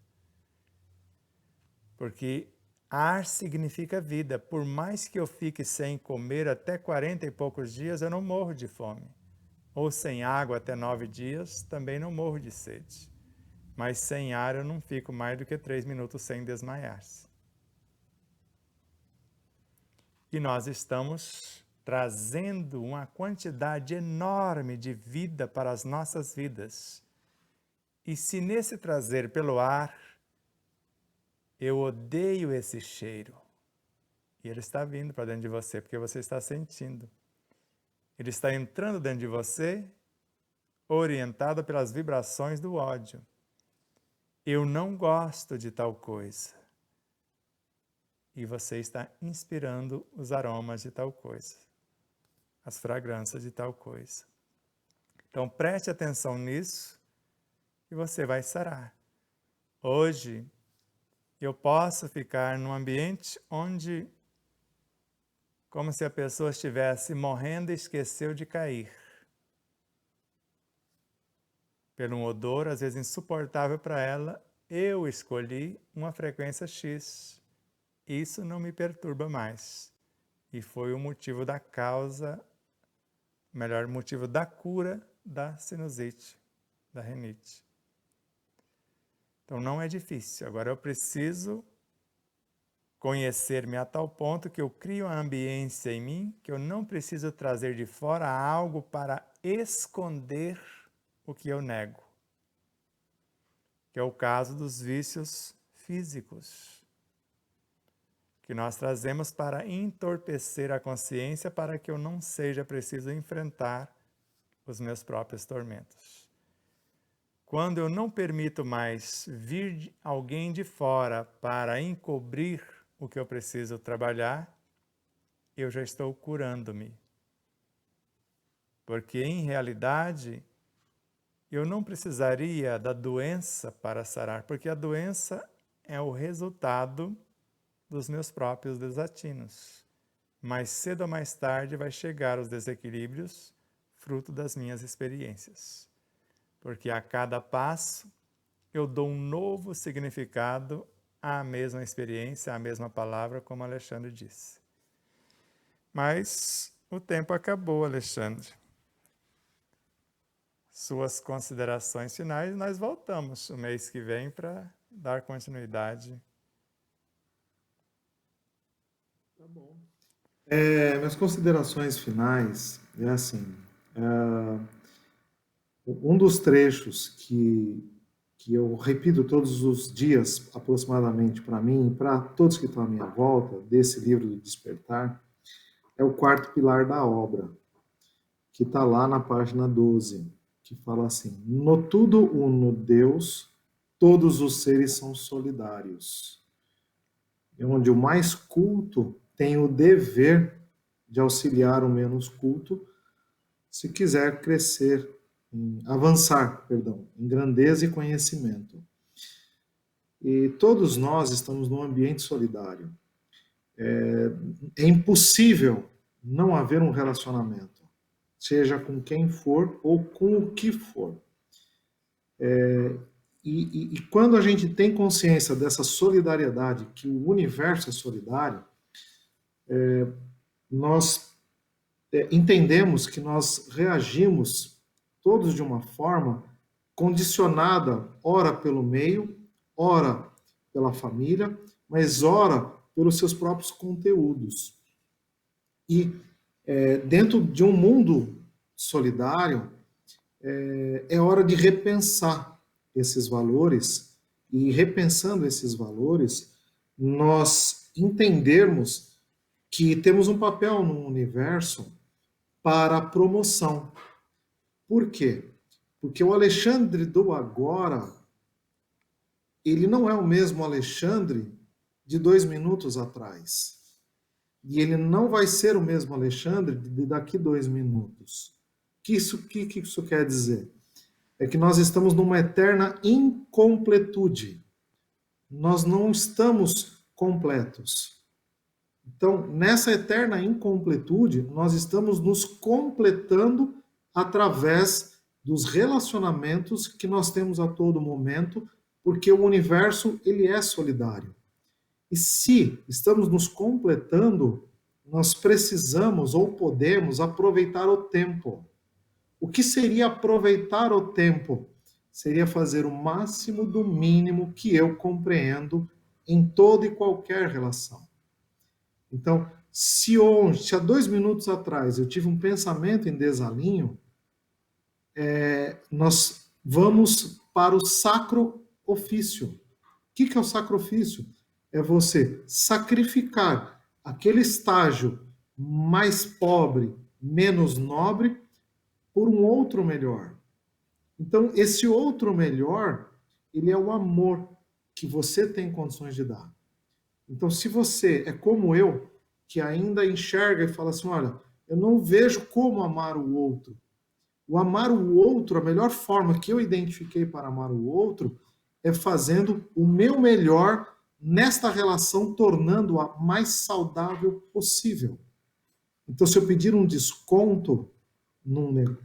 Porque ar significa vida. Por mais que eu fique sem comer até 40 e poucos dias, eu não morro de fome. Ou sem água até 9 dias, também não morro de sede. Mas sem ar eu não fico mais do que 3 minutos sem desmaiar-se. E nós estamos trazendo uma quantidade enorme de vida para as nossas vidas. E se nesse trazer pelo ar, eu odeio esse cheiro, e ele está vindo para dentro de você, porque você está sentindo. Ele está entrando dentro de você, orientado pelas vibrações do ódio. Eu não gosto de tal coisa. E você está inspirando os aromas de tal coisa, as fragrâncias de tal coisa. Então preste atenção nisso e você vai sarar. Hoje eu posso ficar num ambiente onde, como se a pessoa estivesse morrendo e esqueceu de cair. Pelo um odor, às vezes insuportável para ela, eu escolhi uma frequência X. Isso não me perturba mais. E foi o motivo da causa, melhor, motivo da cura da sinusite, da rinite. Então não é difícil. Agora eu preciso conhecer-me a tal ponto que eu crio uma ambiência em mim, que eu não preciso trazer de fora algo para esconder o que eu nego. Que é o caso dos vícios físicos, que nós trazemos para entorpecer a consciência para que eu não seja preciso enfrentar os meus próprios tormentos. Quando eu não permito mais vir alguém de fora para encobrir o que eu preciso trabalhar, eu já estou curando-me. Porque, em realidade, eu não precisaria da doença para sarar, porque a doença é o resultado dos meus próprios desatinos. Mais cedo ou mais tarde vai chegar os desequilíbrios, fruto das minhas experiências. Porque a cada passo eu dou um novo significado à mesma experiência, à mesma palavra, como Alexandre disse. Mas o tempo acabou, Alexandre. Suas considerações finais, nós voltamos o mês que vem para dar continuidade. Tá bom. Minhas considerações finais é assim, um dos trechos que eu repito todos os dias, aproximadamente para mim e para todos que estão à minha volta, desse livro do Despertar, é o quarto pilar da obra, que está lá na página 12, que fala assim: no tudo uno Deus, todos os seres são solidários. Onde o mais culto tem o dever de auxiliar o menos culto, se quiser crescer, avançar, em grandeza e conhecimento. E todos nós estamos num ambiente solidário. É impossível não haver um relacionamento, seja com quem for ou com o que for. E quando a gente tem consciência dessa solidariedade, que o universo é solidário, nós entendemos que nós reagimos todos de uma forma condicionada, ora pelo meio, ora pela família, mas ora pelos seus próprios conteúdos. E dentro de um mundo solidário, é hora de repensar esses valores, e repensando esses valores, nós entendermos que temos um papel no universo para a promoção. Por quê? Porque o Alexandre do agora, ele não é o mesmo Alexandre de 2 minutos atrás. E ele não vai ser o mesmo Alexandre de daqui 2 minutos. Que isso quer dizer? É que nós estamos numa eterna incompletude. Nós não estamos completos. Então, nessa eterna incompletude, nós estamos nos completando através dos relacionamentos que nós temos a todo momento, porque o universo ele é solidário. E se estamos nos completando, nós precisamos ou podemos aproveitar o tempo. O que seria aproveitar o tempo? Seria fazer o máximo do mínimo que eu compreendo em toda e qualquer relação. Então, se há 2 minutos atrás eu tive um pensamento em desalinho, nós vamos para o sacro ofício. O que é o sacro ofício? É você sacrificar aquele estágio mais pobre, menos nobre, por um outro melhor. Então, esse outro melhor, ele é o amor que você tem condições de dar. Então, se você é como eu, que ainda enxerga e fala assim, olha, eu não vejo como amar o outro. O amar o outro, a melhor forma que eu identifiquei para amar o outro é fazendo o meu melhor nesta relação, tornando-a mais saudável possível. Então, se eu pedir um desconto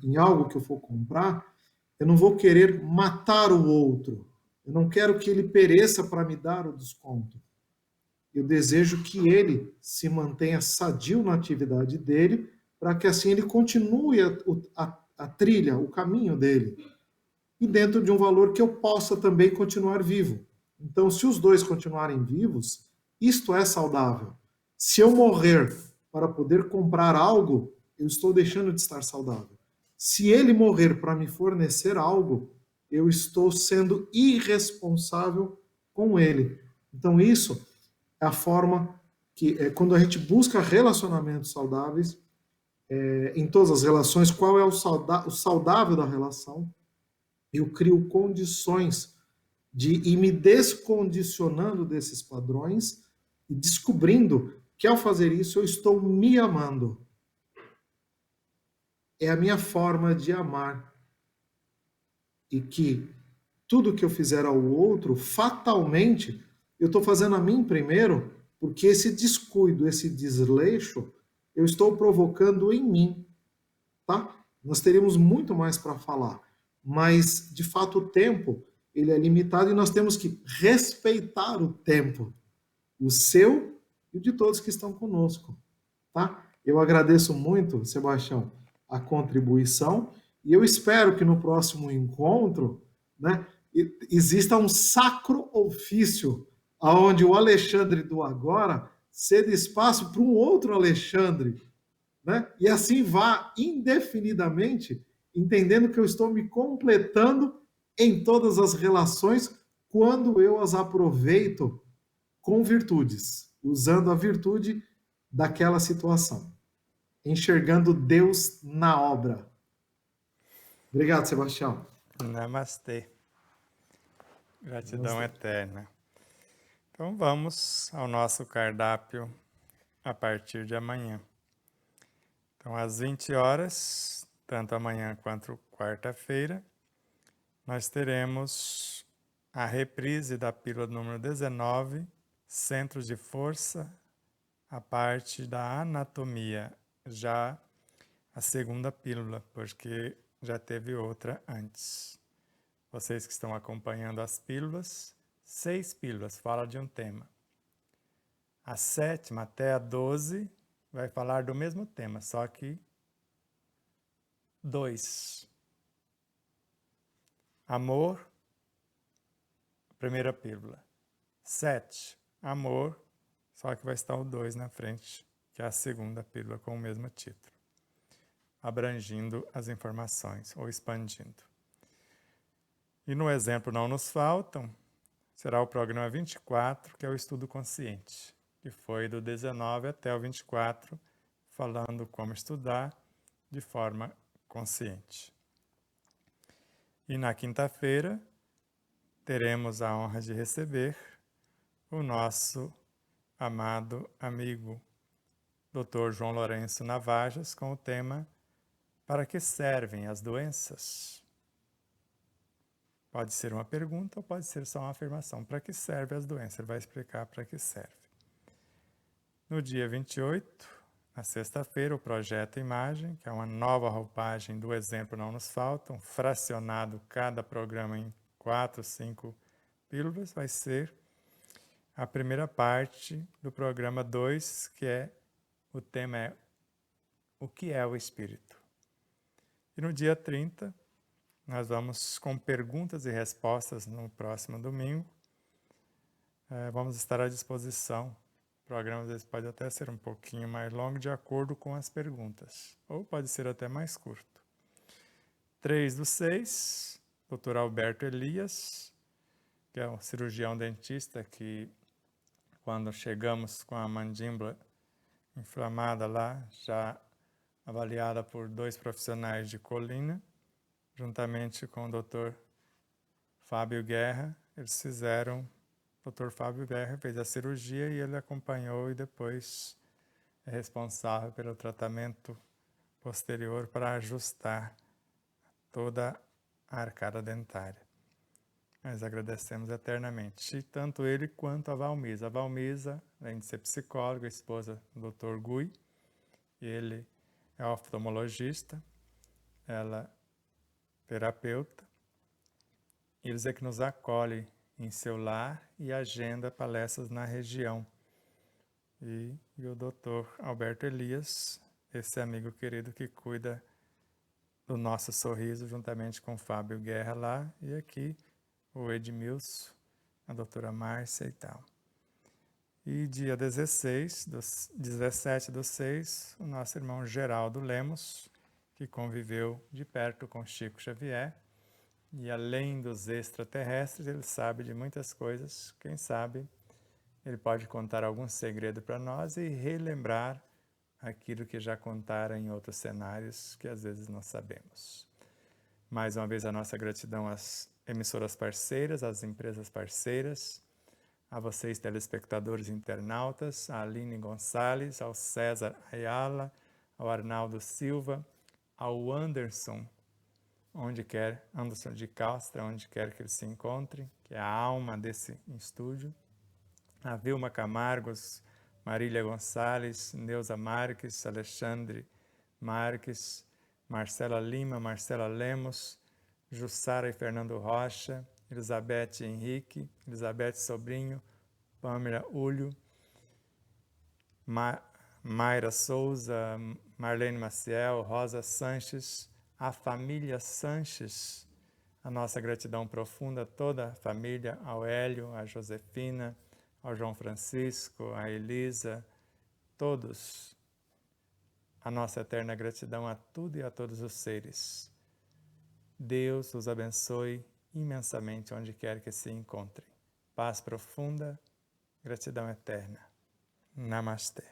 em algo que eu for comprar, eu não vou querer matar o outro. Eu não quero que ele pereça para me dar o desconto. Eu desejo que ele se mantenha sadio na atividade dele, para que assim ele continue a trilha, o caminho dele. E dentro de um valor que eu possa também continuar vivo. Então, se os dois continuarem vivos, isto é saudável. Se eu morrer para poder comprar algo, eu estou deixando de estar saudável. Se ele morrer para me fornecer algo, eu estou sendo irresponsável com ele. Então, isso é a forma que, quando a gente busca relacionamentos saudáveis, em todas as relações, qual é o saudável da relação? Eu crio condições de ir me descondicionando desses padrões e descobrindo que ao fazer isso eu estou me amando. É a minha forma de amar. E que tudo que eu fizer ao outro, fatalmente, eu estou fazendo a mim primeiro, porque esse descuido, esse desleixo, eu estou provocando em mim. Tá? Nós teríamos muito mais para falar, mas de fato o tempo ele é limitado e nós temos que respeitar o tempo, o seu e o de todos que estão conosco, tá? Eu agradeço muito, Sebastião, a contribuição e eu espero que no próximo encontro, né, exista um sacro ofício aonde o Alexandre do agora cede espaço para um outro Alexandre, né? E assim vá indefinidamente, entendendo que eu estou me completando em todas as relações quando eu as aproveito com virtudes, usando a virtude daquela situação, enxergando Deus na obra. Obrigado, Sebastião. Namastê. Gratidão Namastê. eterna. Então vamos ao nosso cardápio a partir de amanhã. Então, às 20 horas, tanto amanhã quanto quarta-feira, nós teremos a reprise da pílula número 19, Centros de Força, a parte da anatomia, já a segunda pílula, porque já teve outra antes. Vocês que estão acompanhando as pílulas, 6 pílulas falam de um tema. A 7ª até a 12 vai falar do mesmo tema, só que 2. Amor, primeira pílula. 7, amor, só que vai estar o 2 na frente, que é a segunda pílula com o mesmo título, abrangindo as informações ou expandindo. E no exemplo Não Nos Faltam, será o programa 24, que é o estudo consciente, que foi do 19 até o 24, falando como estudar de forma consciente. E na quinta-feira, teremos a honra de receber o nosso amado amigo, Dr. João Lourenço Navajas, com o tema Para que servem as doenças? Pode ser uma pergunta ou pode ser só uma afirmação. Para que servem as doenças? Ele vai explicar para que serve. No dia 28, na sexta-feira, o Projeto Imagem, que é uma nova roupagem do Exemplo Não Nos Faltam, fracionado cada programa em 4, 5 pílulas, vai ser a primeira parte do programa 2, que o tema é o que é o Espírito. E no dia 30, nós vamos com perguntas e respostas no próximo domingo. Vamos estar à disposição. O programa às vezes pode até ser um pouquinho mais longo de acordo com as perguntas, ou pode ser até mais curto. 3/6, Dr. Alberto Elias, que é um cirurgião dentista que, quando chegamos com a mandíbula inflamada lá, já avaliada por 2 profissionais de Colina, juntamente com o Dr. Fábio Guerra, eles fizeram, o Dr. Fábio Guerra fez a cirurgia e ele acompanhou e depois é responsável pelo tratamento posterior para ajustar toda a arcada dentária. Nós agradecemos eternamente, tanto ele quanto a Valmisa. A Valmisa, além de ser psicóloga, esposa do Dr. Gui, ele é oftalmologista, ela terapeuta. Eles é que nos acolhem em seu lar e agenda palestras na região. E o Dr. Alberto Elias, esse amigo querido que cuida do nosso sorriso, juntamente com o Fábio Guerra lá, e aqui o Edmilson, a doutora Márcia e tal. E dia 17/6, o nosso irmão Geraldo Lemos, que conviveu de perto com Chico Xavier, e além dos extraterrestres, ele sabe de muitas coisas. Quem sabe, ele pode contar algum segredo para nós e relembrar aquilo que já contaram em outros cenários que às vezes não sabemos. Mais uma vez, a nossa gratidão às emissoras parceiras, às empresas parceiras, a vocês, telespectadores e internautas, a Aline Gonçalves, ao César Ayala, ao Arnaldo Silva, ao Anderson Anderson de Castro, onde quer que ele se encontre, que é a alma desse estúdio, a Vilma Camargos, Marília Gonçalves, Neuza Marques, Alexandre Marques, Marcela Lima, Marcela Lemos, Jussara e Fernando Rocha, Elizabeth Henrique, Elizabeth Sobrinho, Pâmela Ulho, Mayra Souza, Marlene Maciel, Rosa Sanches, a família Sanches, a nossa gratidão profunda a toda a família, ao Hélio, a Josefina, ao João Francisco, a Elisa, todos, a nossa eterna gratidão a tudo e a todos os seres. Deus os abençoe imensamente onde quer que se encontrem. Paz profunda, gratidão eterna. Namastê.